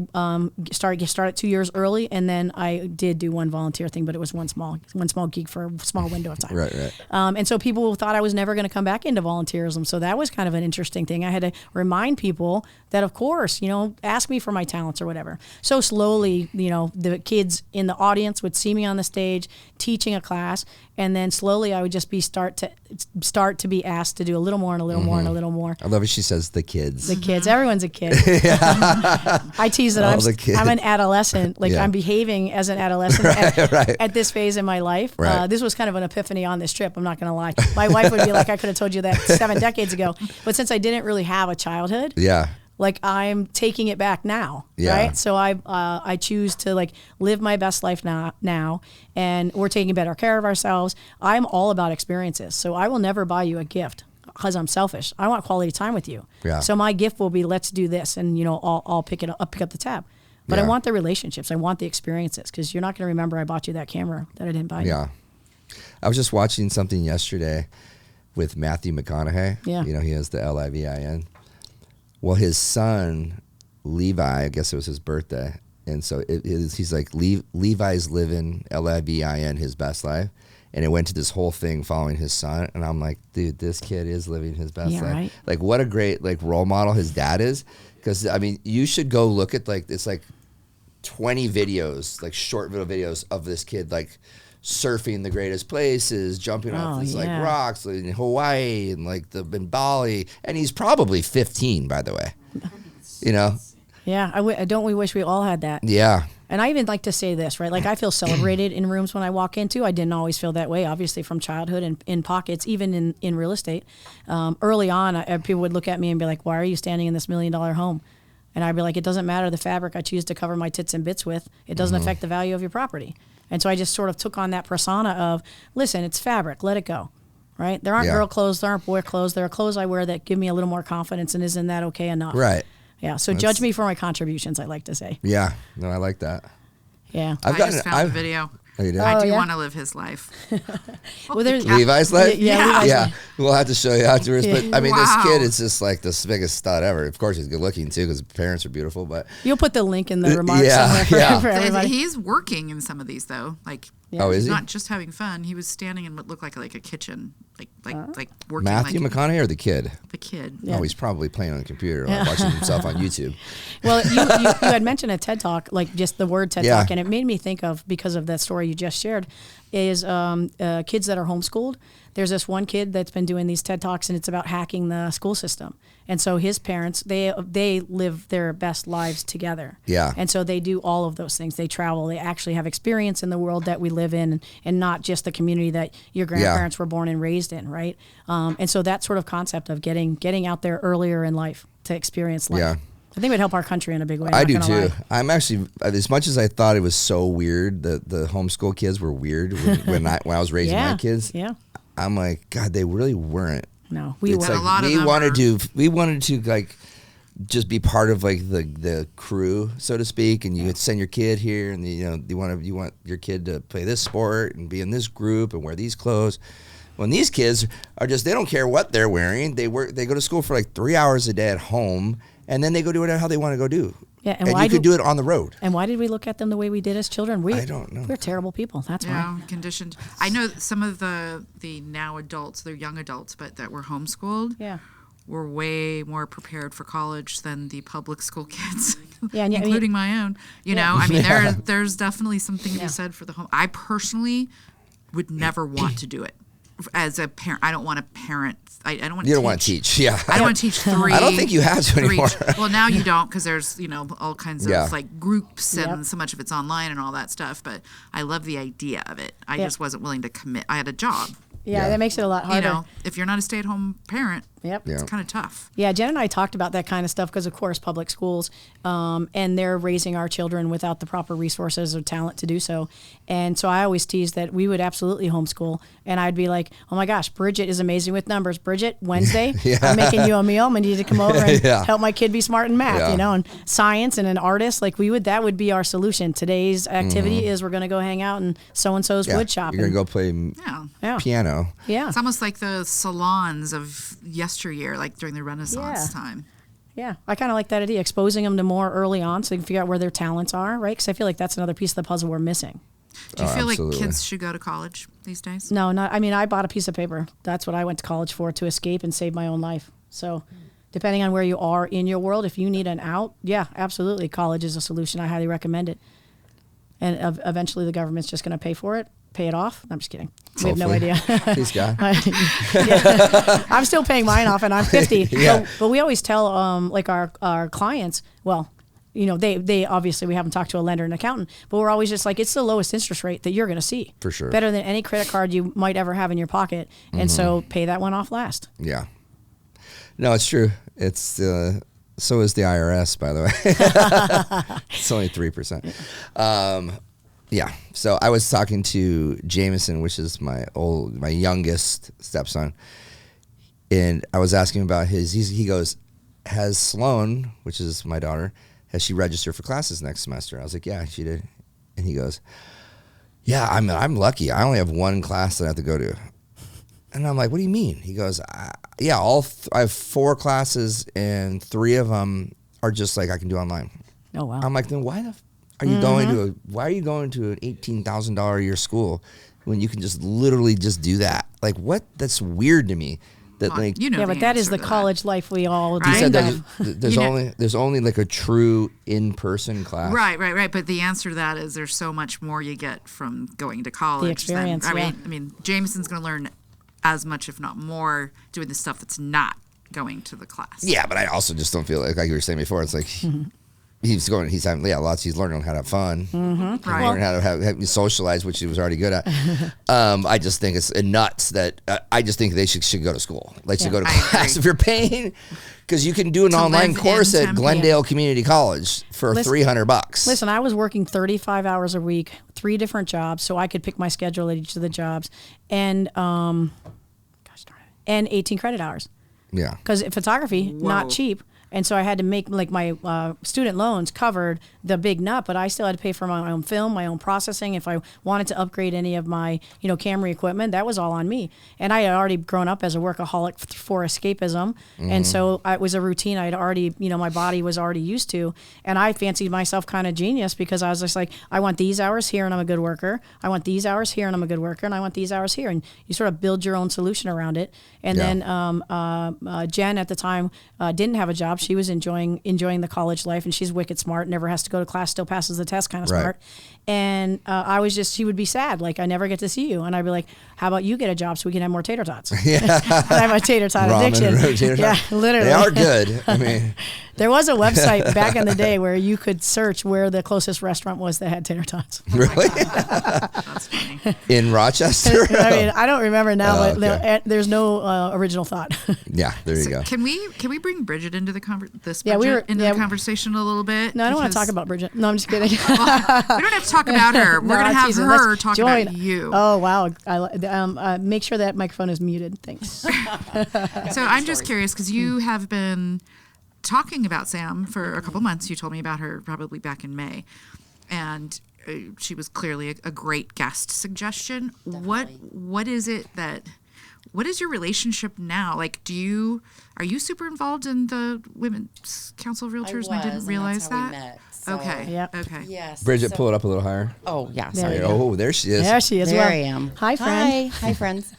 started 2 years early, and then I did do one volunteer thing, but it was one small gig for a small window of time. Right. And so people thought I was never going to come back into volunteerism. So that was kind of an interesting thing. I had to remind people that, of course, ask me for my talents or whatever. So slowly, the kids in the audience would see me on the stage teaching a class, and then slowly I would just start to be asked to do a little more and a little more and a little more. I love it. She says the kids. The kids, everyone's a kid. I tease that I'm an adolescent. I'm behaving as an adolescent at this phase in my life. Right. This was kind of an epiphany on this trip. I'm not going to lie. My wife would be like, I could have told you that 7 decades ago. But since I didn't really have a childhood, I'm taking it back now, right? So I choose to live my best life now, and we're taking better care of ourselves. I'm all about experiences, so I will never buy you a gift because I'm selfish. I want quality time with you. Yeah. So my gift will be, let's do this, and I'll pick up the tab. But I want the relationships. I want the experiences, because you're not going to remember I bought you that camera that I didn't buy you. Yeah. I was just watching something yesterday with Matthew McConaughey. Yeah. He has the Livin. Well, his son, Levi, I guess it was his birthday. And so he's like, Levi's living Livin his best life. And it went to this whole thing following his son. And I'm like, dude, this kid is living his best life. Right? Like, what a great role model his dad is. Because, you should go look at it's 20 videos, short little videos of this kid, surfing the greatest places, jumping off these rocks in Hawaii and in Bali, and he's probably 15, by the way. Yeah, don't we wish we all had that? Yeah. And I even like to say this, right? I feel celebrated in rooms when I walk into. I didn't always feel that way, obviously, from childhood and in pockets, even in real estate. Early on, people would look at me and be like, why are you standing in this $1 million home? And I'd be like, it doesn't matter the fabric I choose to cover my tits and bits with. It doesn't affect the value of your property. And so I just sort of took on that persona of, listen, it's fabric, let it go, right? There aren't girl clothes, there aren't boy clothes. There are clothes I wear that give me a little more confidence, and isn't that okay enough? Right. Yeah, so judge me for my contributions, I like to say. Yeah, no, I like that. Yeah. I just found the video. Oh, you did? I do want to live his life. Well, there's Levi's life? Yeah. We'll have to show you afterwards. But, this kid is just the biggest stud ever. Of course, he's good looking, too, because his parents are beautiful. But you'll put the link in the remarks somewhere for everybody. He's working in some of these, though. Is he's he? not just having fun. He was standing in what looked like a kitchen, working. Matthew McConaughey or the kid? The kid. Yeah. Oh, he's probably playing on the computer, watching himself on YouTube. Well, you had mentioned a TED Talk, just the word TED Talk, and it made me think of, because of that story you just shared, is kids that are homeschooled. there's this one kid that's been doing these TED Talks, and it's about hacking the school system. And so his parents, they live their best lives together. Yeah. And so they do all of those things. They travel. They actually have experience in the world that we live in, and not just the community that your grandparents were born and raised in, right? And so that sort of concept of getting out there earlier in life to experience life. Yeah. I think it would help our country in a big way. I do too. I'm actually, as much as I thought it was so weird that the homeschool kids were weird when I was raising my kids. Yeah. I'm like, God, they really weren't. No, It's a like lot of we them wanted to like just be part of like the crew, so to speak, and you would send your kid here, and you want your kid to play this sport and be in this group and wear these clothes. When these kids are just, they don't care what they're wearing. They go to school for like 3 hours a day at home, and then they go do whatever they want to go do. Yeah, and you could do it on the road. And why did we look at them the way we did as children? I don't know. We're terrible people. That's why. Conditioned. I know some of the now adults, they're young adults, but that were homeschooled. Yeah. Were way more prepared for college than the public school kids, Yeah, and including my own. You know, I mean, there's definitely something to be said for the home. I personally would never want to do it. As a parent, I don't want to parent. I don't want to. You don't want to teach, yeah. I don't want to teach three. I don't think you have to anymore. Well, now you don't, because there's all kinds of like groups and Yep. so much of it's online and all that stuff. But I love the idea of it. I just wasn't willing to commit. I had a job. Yeah, that makes it a lot harder. You know, if you're not a stay-at-home parent, it's kind of tough. Yeah, Jen and I talked about that kind of stuff because, of course, public schools, and they're raising our children without the proper resources or talent to do so. And so I always tease that we would absolutely homeschool. And I'd be like, oh my gosh, Bridget is amazing with numbers. Bridget, Wednesday, I'm making you a meal. I'm going to need you to come over and help my kid be smart in math, and science and an artist. Like that would be our solution. Today's activity is we're going to go hang out in so-and-so's wood shop. You're going to go play piano. Yeah. It's almost like the salons of yesteryear, like during the Renaissance time. Yeah, I kind of like that idea, exposing them to more early on so they can figure out where their talents are, right? Because I feel like that's another piece of the puzzle we're missing. Do you feel absolutely. like kids should go to college these days? No, I bought a piece of paper. That's what I went to college for, to escape and save my own life. So depending on where you are in your world, if you need an out, yeah, absolutely. College is a solution. I highly recommend it. And eventually the government's just going to pay for it, pay it off. I'm just kidding. We have no idea. Please, God. I'm still paying mine off, and I'm 50. But we always tell like our clients, well, they obviously, we haven't talked to a lender and accountant, but we're always just like, it's the lowest interest rate that you're going to see. For sure. Better than any credit card you might ever have in your pocket. And so pay that one off last. Yeah. No, it's true. It's so is the IRS, by the way. It's only 3%. Yeah. So I was talking to Jameson, which is my youngest stepson, and I was asking about he goes, has Sloan, which is my daughter, has she registered for classes next semester? I was like, yeah, she did. And he goes, yeah, I'm lucky. I only have one class that I have to go to. And I'm like, what do you mean? He goes, I have 4 classes, and 3 of them are just like I can do online. Oh, wow. I'm like, then why are you going to an $18,000 a year school when you can just literally just do that? Like, what? That's weird to me. That like, but that is the college life we all he said dreamed that there's only like a true in-person class. Right. But the answer to that is there's so much more you get from going to college. The experience, I mean, Jameson's going to learn as much, if not more, doing the stuff that's not going to the class. Yeah, but I also just don't feel like you were saying before, it's like he's learning how to have fun. Right. Learning how to have socialize, which he was already good at. I just think it's nuts that I just think they should go to school. They should go to class if you're paying, because you can do an online course at Glendale Community College for $300. Listen, I was working 35 hours a week, 3 different jobs, so I could pick my schedule at each of the jobs, and 18 credit hours. Yeah. Because photography, not cheap. And so I had to make like my student loans covered the big nut, but I still had to pay for my own film, my own processing. If I wanted to upgrade any of my, camera equipment, that was all on me. And I had already grown up as a workaholic for escapism. And so it was a routine I had already, my body was already used to. And I fancied myself kind of genius because I was just like, I want these hours here and I'm a good worker. I want these hours here and I'm a good worker. And I want these hours here. And you sort of build your own solution around it. And then Jen at the time didn't have a job. She was enjoying the college life, and she's wicked smart, never has to go to class, still passes the test, kind of Right. smart. And she would be sad, like, I never get to see you. And I'd be like, how about you get a job so we can have more tater tots? Yeah. I have a tater tot Ramen, addiction. tater Yeah, tots. literally. They are good. I mean, There was a website back in the day where you could search where the closest restaurant was that had tater tots. really? That's funny. In Rochester? I mean, I don't remember now, Oh, but okay. there's no original thought. Yeah, there you go. Can we bring Bridget into the Yeah, conversation a little bit? No, I don't want to Because- talk about Bridget. No, I'm just kidding. We don't have to talk about her. We're No, gonna I'm have teasing. her Let's talk join. about you. Oh, wow. Make sure that microphone is muted. Thanks. So I'm just curious because you have been talking about Sam for a couple months. You told me about her probably back in May, and she was clearly a great guest suggestion. What is it that? What is your relationship now? Like, are you super involved in the Women's Council of Realtors? I didn't realize that's how that. we met. So, Okay. Yep. Okay. Yes. Bridget, so- pull it up a little higher. Oh, yeah. There Sorry. you go. Oh, there she is. There she is. There well, I am. Hi, friend. Hi, friends.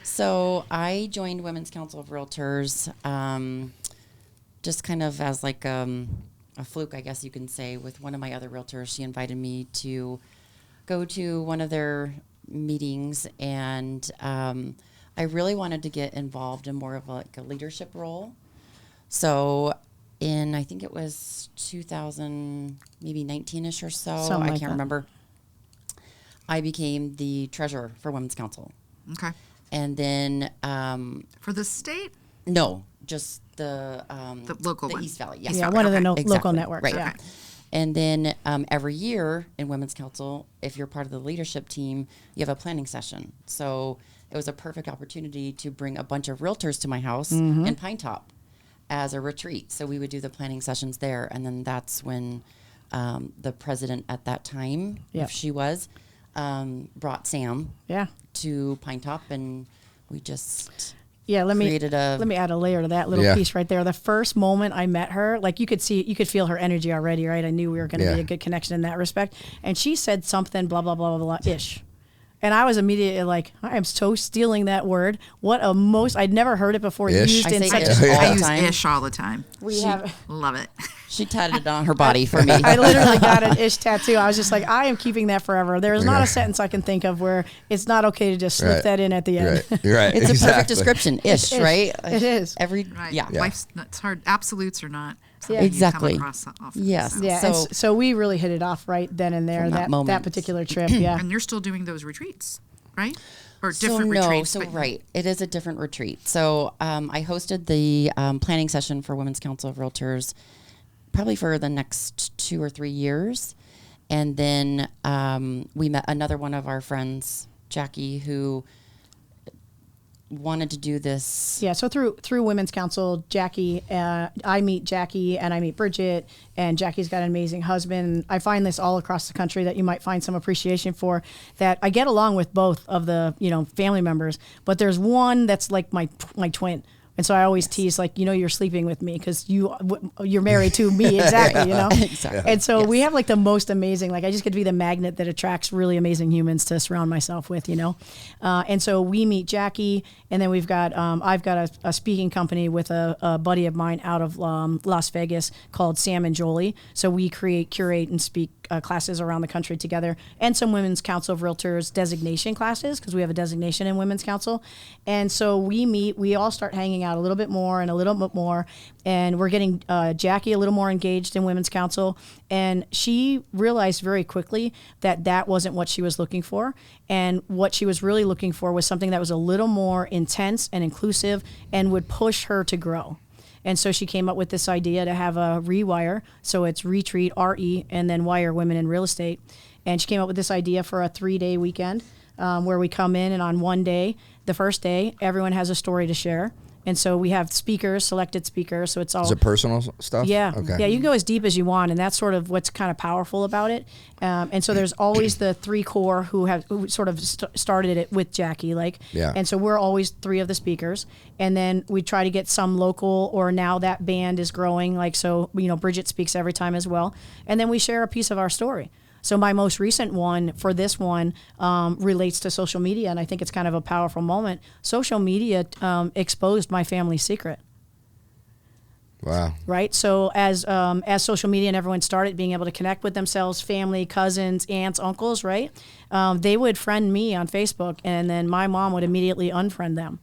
So I joined Women's Council of Realtors just kind of as like a fluke, I guess you can say, with one of my other realtors. She invited me to go to one of their meetings, and I really wanted to get involved in more of a leadership role. So I think it was 2000, maybe 19-ish or so. Something I like can't that. remember. I became the treasurer for Women's Council. Okay. And then, For the state. no, just the local the one. East Valley. Yes. Yeah, Okay. one of the Okay. local Exactly. networks. Right. Yeah. Okay. And then every year in Women's Council, if you're part of the leadership team, you have a planning session. So it was a perfect opportunity to bring a bunch of realtors to my house in Pine Top as a retreat. So we would do the planning sessions there. And then that's when the president at that time, Yep. if she was, brought Sam Yeah. to Pine Top, and we just Yeah, let me created a- add a layer to that little Yeah. piece right there. The first moment I met her, like you could feel her energy already, right? I knew we were going to Yeah. be a good connection in that respect. And she said something blah blah blah blah blah ish. And I was immediately like, I am so stealing that word. I'd never heard it before Ish? used I in say such ish a all I the use time. ish all the time. Love it. She tatted it on her body for me. I literally got an ish tattoo. I was just like, I am keeping that forever. There is not a sentence I can think of where it's not okay to just slip Right. that in at the end. Right. You're right. It's a perfect Exactly. description, ish, right? It is. Every Right. yeah. Life's it's hard. Absolutes are not. something you Exactly. Come across often, Yes. so. Yeah, So- so we really hit it off right then and there. From that That moment. particular trip, yeah. And you're still doing those retreats, right? Or So different no, retreats. so but- right, it is a different retreat. So I hosted the planning session for Women's Council of Realtors probably for the next 2 or 3 years, and then we met another one of our friends, Jackie, who wanted to do this. Yeah, so through Women's Council, Jackie, I meet Jackie and I meet Bridget, and Jackie's got an amazing husband. I find this all across the country that you might find some appreciation for, that I get along with both of the, family members, but there's one that's like my twin. And so I always tease, like, you're sleeping with me because you're married to me. Exactly, Exactly. And so we have like the most amazing, like I just get to be the magnet that attracts really amazing humans to surround myself with, And so we meet Jackie, and then we've got, I've got a speaking company with a buddy of mine out of Las Vegas called Sam and Jolie. So we curate and speak classes around the country together, and some Women's Council of Realtors designation classes, because we have a designation in Women's Council. And so we all start hanging out a little bit more, and we're getting Jackie a little more engaged in Women's Council, and she realized very quickly that wasn't what she was looking for, and what she was really looking for was something that was a little more intense and inclusive and would push her to grow. And so she came up with this idea to have a rewire. So it's retreat, RE, and then wire women in real estate. And she came up with this idea for a 3-day weekend where we come in, and on one day, the first day, everyone has a story to share. And so we have selected speakers. So it's all Is it personal stuff? yeah. Okay. Yeah, you can go as deep as you want, and that's sort of what's kind of powerful about it. And so there's always the 3 core who sort of started it with Jackie, Yeah. And so we're always 3 of the speakers, and then we try to get some local, or now that band is growing, Bridget speaks every time as well, and then we share a piece of our story. So my most recent one for this one relates to social media, and I think it's kind of a powerful moment. Social media exposed my family's secret. Wow. Right. So as social media and everyone started being able to connect with themselves, family, cousins, aunts, uncles, right? They would friend me on Facebook, and then my mom would immediately unfriend them.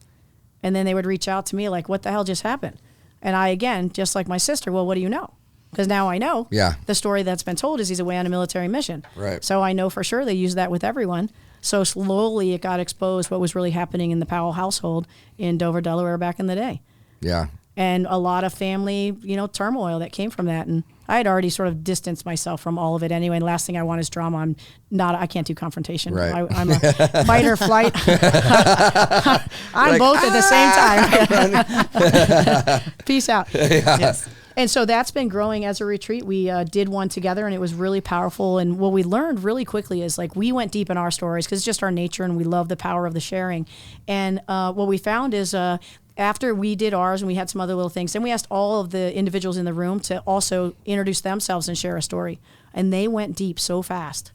And then they would reach out to me like, what the hell just happened? And I, again, just like my sister, well, what do you know? Because now I know the story that's been told is he's away on a military mission. Right. So I know for sure they use that with everyone. So slowly it got exposed what was really happening in the Powell household in Dover, Delaware back in the day. Yeah. And a lot of family, turmoil that came from that. And I had already sort of distanced myself from all of it anyway. And last thing I want is drama. I can't do confrontation. Right. I'm a fight or flight. I'm both at the same time. Peace out. Yeah. Yes. And so that's been growing as a retreat. We did one together, and it was really powerful. And what we learned really quickly is like we went deep in our stories because it's just our nature, and we love the power of the sharing. And what we found is after we did ours and we had some other little things, then we asked all of the individuals in the room to also introduce themselves and share a story. And they went deep so fast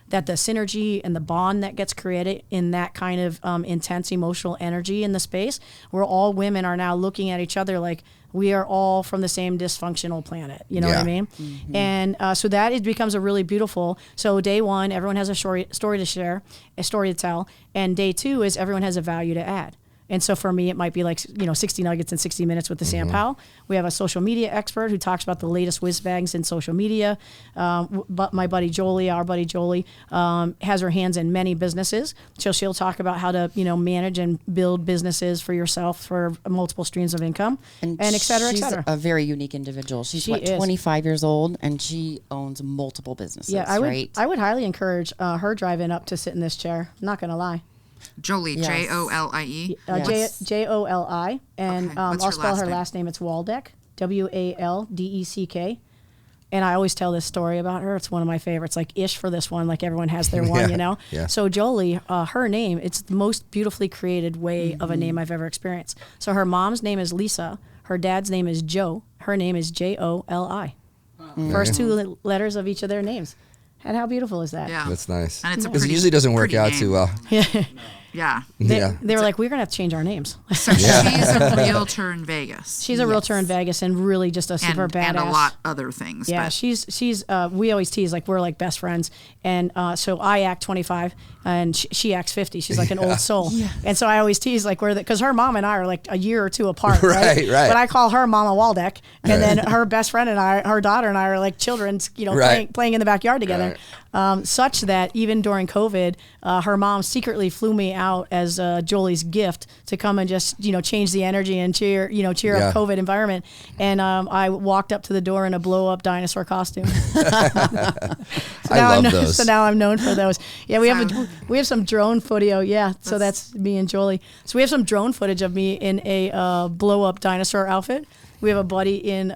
that the synergy and the bond that gets created in that kind of intense emotional energy in the space, where all women are now looking at each other like we are all from the same dysfunctional planet. You know what I mean? Mm-hmm. And so that it becomes a really beautiful. So day one, everyone has a story to share, a story to tell. And day two is everyone has a value to add. And so for me, it might be like, 60 nuggets in 60 minutes with the Sam Powell. We have a social media expert who talks about the latest whiz bangs in social media. But my buddy Jolie, our buddy Jolie, has her hands in many businesses. So she'll talk about how to, manage and build businesses for yourself for multiple streams of income and et cetera, et cetera. She's a very unique individual. She's 25 years old, and she owns multiple businesses. Yeah, I would highly encourage her driving up to sit in this chair. I'm not going to lie. Jolie, Yes. Jolie. Joli, and Okay. I'll What's her spell her last name? last name. It's Waldeck, Waldeck. And I always tell this story about her. It's one of my favorites, like ish for this one, like everyone has their one, Yeah. So Jolie, her name, it's the most beautifully created way of a name I've ever experienced. So her mom's name is Lisa. Her dad's name is Joe. Her name is Joli. First two letters of each of their names. And how beautiful is that? Yeah. That's nice. And it's a Because it usually doesn't work out name. too well. Yeah. They were like, we're going to have to change our names. So she's a realtor in Vegas. She's a realtor in Vegas and really just a super badass. And a lot other things. Yeah, but she's we always tease like we're like best friends, and so I act 25 and she acts 50. She's like an old soul, and so I always tease like because her mom and I are like a year or two apart, right? But I call her Mama Waldeck, and then her best friend and her daughter and I are like children, playing in the backyard together. Such that even during COVID, her mom secretly flew me out as Jolie's gift to come and just change the energy and cheer up COVID environment. And I walked up to the door in a blow up dinosaur costume. I love those. So now I'm known for those. Yeah, we have some drone footage. Yeah, so that's me and Jolie. So we have some drone footage of me in a blow up dinosaur outfit. We have a buddy in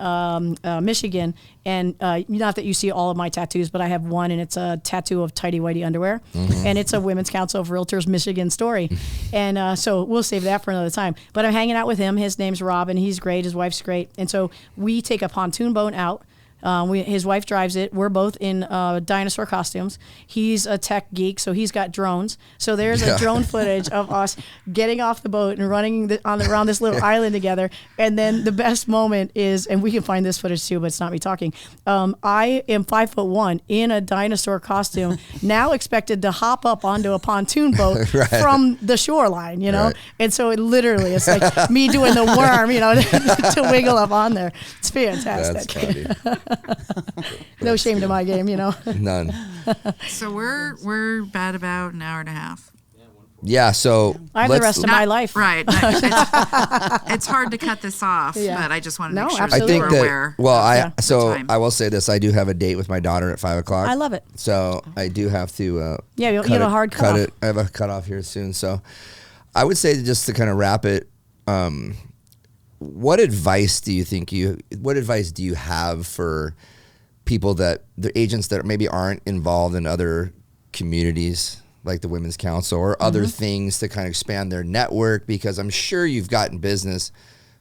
Michigan, and not that you see all of my tattoos, but I have one, and it's a tattoo of tighty whitey underwear, and it's a Women's Council of Realtors Michigan story, and so we'll save that for another time. But I'm hanging out with him. His name's Rob, and he's great. His wife's great, and so we take a pontoon boat out. His wife drives it. We're both in dinosaur costumes. He's a tech geek, so he's got drones. So there's a drone footage of us getting off the boat and running around this little island together. And then the best moment is, and we can find this footage too, but it's not me talking. I am 5'1" in a dinosaur costume, now expected to hop up onto a pontoon boat from the shoreline, And so it's like me doing the worm, to wiggle up on there. It's fantastic. That's funny. No shame to my game, None. So we're about an hour and a half. Yeah, so I have the rest of my life. Right. It's hard to cut this off, but I just wanted to make sure absolutely. you were aware. I will say this. I do have a date with my daughter at 5 o'clock. I love it. So I do have to you have a hard cutoff. I have a cutoff here soon. So I would say just to kind of wrap it, what advice do you have for people the agents that maybe aren't involved in other communities like the Women's Council or other things to kind of expand their network? Because I'm sure you've gotten business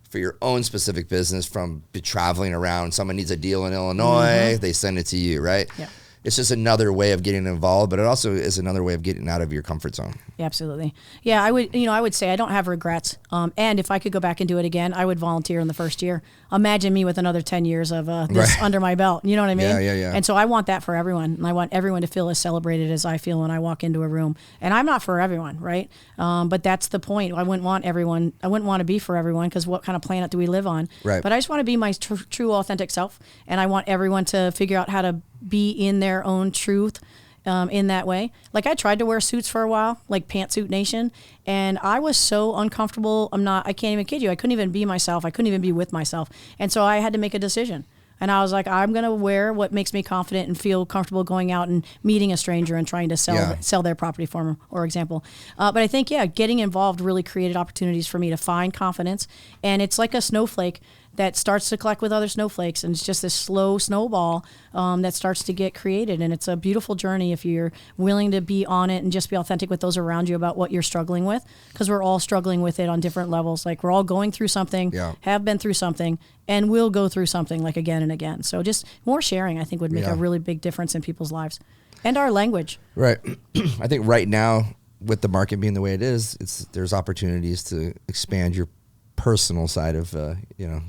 for your own specific business from traveling around. Someone needs a deal in Illinois, they send it to you, right? Yeah. It's just another way of getting involved, but it also is another way of getting out of your comfort zone. Yeah, absolutely. Yeah, I would say I don't have regrets. And if I could go back and do it again, I would volunteer in the first year. imagine me with another 10 years of this under my belt. You know what I mean? Yeah. And so I want that for everyone. And I want everyone to feel as celebrated as I feel when I walk into a room. And I'm not for everyone, right? But that's the point. I wouldn't want to be for everyone, because what kind of planet do we live on? Right. But I just want to be my true, authentic self. And I want everyone to figure out how to be in their own truth. In that way. Like, I tried to wear suits for a while, like Pantsuit Nation, and I was so uncomfortable. I can't even kid you. I couldn't even be myself. I couldn't even be with myself. And so I had to make a decision. And I was like, I'm going to wear what makes me confident and feel comfortable going out and meeting a stranger and trying to sell their property for them, or example. But I think, getting involved really created opportunities for me to find confidence. And it's like a snowflake that starts to collect with other snowflakes, and it's just this slow snowball that starts to get created. And it's a beautiful journey if you're willing to be on it and just be authentic with those around you about what you're struggling with, because we're all struggling with it on different levels. Like, we're all going through something, have been through something, and will go through something, like, again and again. So just more sharing, I think, would make a really big difference in people's lives and our language. Right. I think right now, with the market being the way it is, there's opportunities to expand your personal side of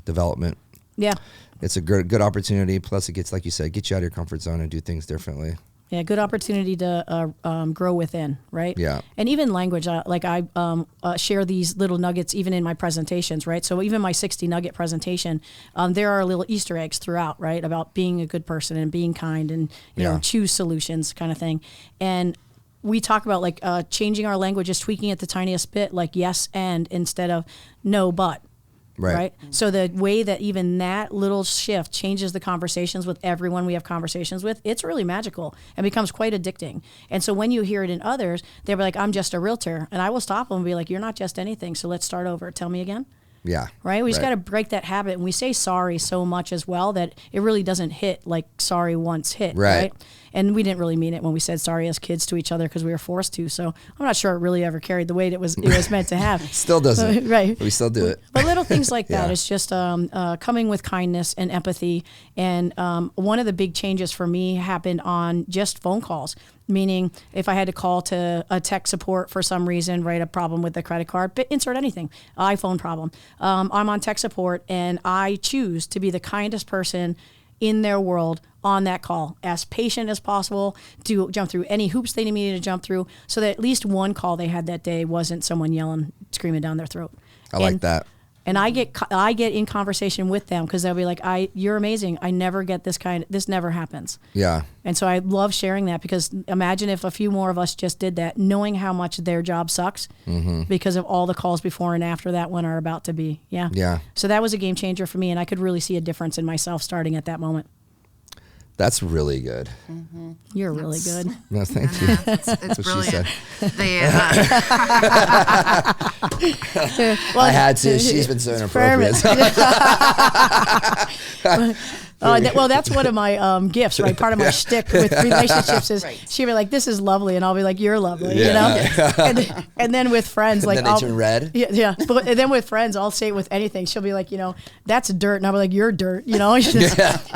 development. Yeah, it's a good opportunity. Plus, it gets, like you said, get you out of your comfort zone and do things differently. Yeah, good opportunity to grow within, right? Yeah. And even language, like I share these little nuggets even in my presentations, right? So even my 60 nugget presentation, there are little Easter eggs throughout, right? About being a good person and being kind and, you know, choose solutions kind of thing. And we talk about like changing our language, just tweaking it the tiniest bit, like yes and instead of no but. Right. So the way that even that little shift changes the conversations with everyone we have conversations with, it's really magical and becomes quite addicting. And so when you hear it in others, they'll be like, I'm just a realtor. And I will stop them and be like, you're not just anything. So let's start over. Tell me again. Yeah. Right? We just got to break that habit. And we say sorry so much as well that it really doesn't hit like sorry once hit. Right. And we didn't really mean it when we said sorry as kids to each other because we were forced to. So I'm not sure it really ever carried the weight it was meant to have. Still doesn't. Right. We still do it. But little things like that. It's just coming with kindness and empathy. And one of the big changes for me happened on just phone calls. Meaning, if I had to call to a tech support for some reason, right, a problem with the credit card, but insert anything, iPhone problem. I'm on tech support, and I choose to be the kindest person in their world on that call, as patient as possible, to jump through any hoops they needed to jump through, so that at least one call they had that day wasn't someone yelling, screaming down their throat. I like that. And I get in conversation with them because they'll be like, you're amazing. I never get this never happens. Yeah. And so I love sharing that, because imagine if a few more of us just did that, knowing how much their job sucks because of all the calls before and after that one are about to be. Yeah. Yeah. So that was a game changer for me, and I could really see a difference in myself starting at that moment. That's really good. Mm-hmm. You're really good. No, thank you. It's brilliant. Well, I had to. She's been so inappropriate. Well, that's one of my gifts, right? Part of my shtick with relationships is she'll be like, "This is lovely," and I'll be like, "You're lovely," you know. And then with friends, like, and then they turn red. Yeah. But and then with friends, I'll say it with anything. She'll be like, "That's dirt," and I'll be like, "You're dirt," you know.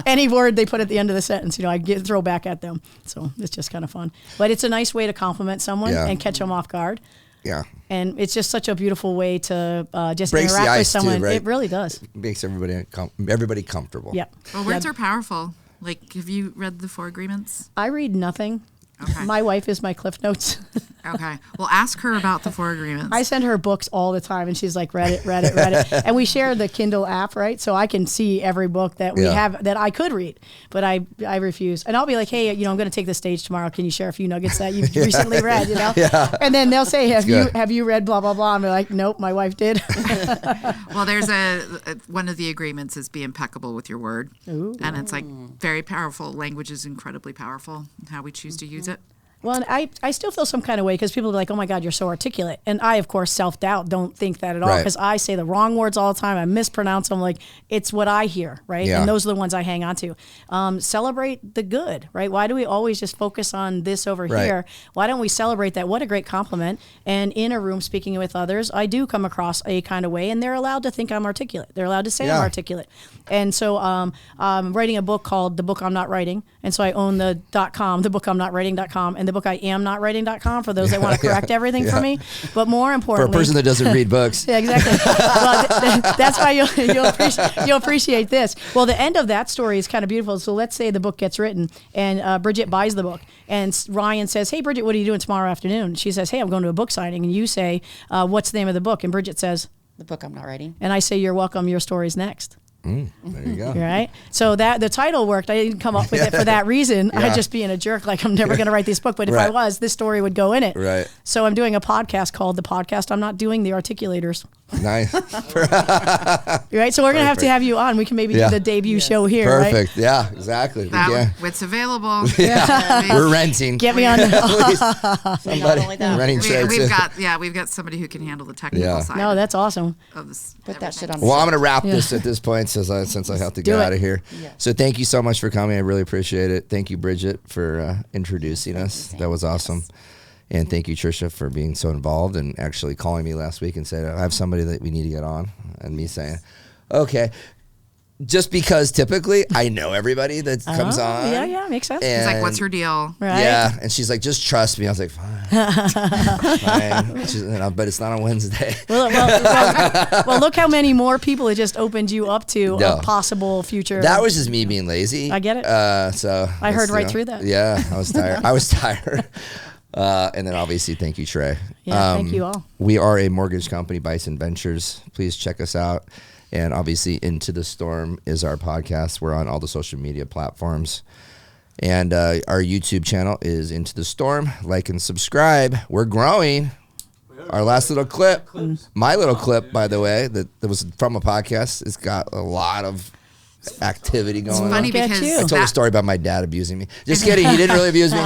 Any word they put at the end of the sentence, I throw back at them. So it's just kind of fun. But it's a nice way to compliment someone and catch them off guard. Yeah. And it's just such a beautiful way to just breaks interact the with ice someone. too, right? It really does. It makes everybody comfortable. Yeah. Well, words are powerful. Like, have you read the 4 Agreements? I read nothing. Okay. My wife is my Cliff Notes. Okay. Well, ask her about the 4 Agreements. I send her books all the time, and she's like, read it. And we share the Kindle app, right? So I can see every book that we have that I could read, but I refuse. And I'll be like, hey, I'm going to take the stage tomorrow. Can you share a few nuggets that you've recently read, Yeah. And then they'll say, have you read blah, blah, blah? And we're like, nope, my wife did. Well, there's one of the agreements is be impeccable with your word. Ooh. And it's like very powerful. Language is incredibly powerful, how we choose to use it. Well, and I still feel some kind of way because people are like, oh my God, you're so articulate. And I, of course, self-doubt, don't think that at all, because I say the wrong words all the time. I mispronounce them. Like, it's what I hear, right? Yeah. And those are the ones I hang on to. Celebrate the good, right? Why do we always just focus on this over here? Why don't we celebrate that? What a great compliment. And in a room speaking with others, I do come across a kind of way, and they're allowed to think I'm articulate. They're allowed to say I'm articulate. And so I'm writing a book called The Book I'm Not Writing. And so I own the .com, thebookimnotwriting.com, and the book I am not writing.com for those that want to correct everything for me. But more For a importantly, person that doesn't read books. yeah, exactly. Well, that's why you'll appreciate this. Well, the end of that story is kind of beautiful. So let's say the book gets written and Bridget buys the book and Ryan says, hey, Bridget, what are you doing tomorrow afternoon? She says, hey, I'm going to a book signing. And you say, what's the name of the book? And Bridget says, The book I'm not writing. and I say, you're welcome. Your story's next. There you go. Right. So that the title worked. I didn't come up with it for that reason. Yeah. I'd just being a jerk. Like I'm never going to write this book. But if I Right. was, this story would go in it. Right. So I'm doing a podcast called The Podcast I'm Not Doing, The Articulators. Nice. Right. So we're going to have you on. We can maybe Yeah. do the debut show here. Right? Perfect. Yeah, exactly. Yeah. It's available. We're renting. Get me on. Somebody Not only that, renting shows. We've got somebody who can handle the technical Yeah. side. No, that's awesome. of this. Put that shit on. Well, I'm going to wrap this at this point since I have to do get it. out of here. Yeah. So thank you so much for coming. I really appreciate it. Thank you, Bridget, for introducing us. Sam. That was awesome. Yes. And thank you, Trisha, for being so involved and actually calling me last week and saying, I have somebody that we need to get on. And me saying, okay. Just because typically I know everybody that comes on. Yeah, makes sense. He's like, and- "What's your deal?" Right. Yeah, and she's like, just trust me. I was like, fine. Fine. But it's not on Wednesday. Well, look how many more people it just opened you up to No. a possible future. That was just me being lazy. I get it. So I heard that's, right through that. Yeah, I was tired. I was tired. And then obviously, thank you, Trey. Yeah, thank you all. We are a mortgage company, Bison Ventures. Please check us out. And obviously, Into the Storm is our podcast. We're on all the social media platforms. And our YouTube channel is Into the Storm. Like and subscribe. We're growing. Our last little clip, my little clip, by the way, that was from a podcast. It's got a lot of activity going It's on. funny Look at because you. I told a that, story about my dad abusing me. Just kidding. He didn't really abuse me.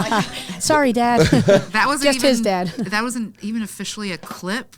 Sorry, Dad. that wasn't Just even, his dad. That wasn't even officially a clip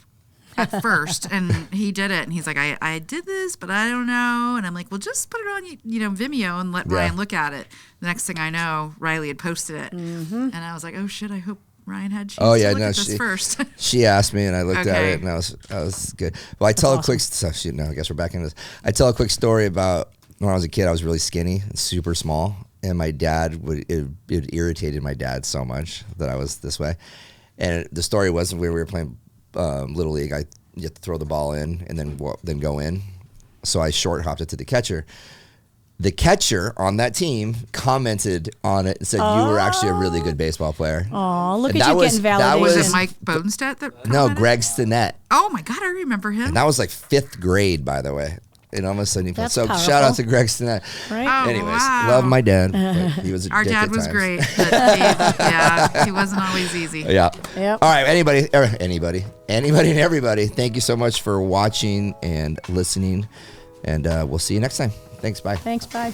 at first, and he did it, and he's like, I did this, but I don't know, and I'm like, well, just put it on Vimeo and let Yeah. Ryan look at it. The next thing I know, Riley had posted it, and I was like, oh shit, I hope Ryan had a chance to look at this first. She asked me, and I looked at Okay. it, and I was good. Well, I tell a quick. So, no, I guess we're back into this. I tell a quick story about when I was a kid. I was really skinny and super small, and my dad it irritated my dad so much that I was this way. And the story was when we were playing Little League. You have to throw the ball in and then go in. So I short hopped it to the catcher. The catcher on that team commented on it and said, you were actually a really good baseball player. Oh, look And at that you was- getting that validated. Was was- it Mike Bodenstedt that No, commented? Greg Stinnett. Oh my god, I remember him. And that was like 5th grade, by the way. And all of a sudden he That's so powerful. shout out to Greg Stinnett. Right? Oh, Anyways, wow. love my dad. But he was a Our dick dad at was times. great, but he wasn't always easy. Yeah. Yep. All right, anybody and everybody, thank you so much for watching and listening. And we'll see you next time. Thanks, bye. Thanks. Bye.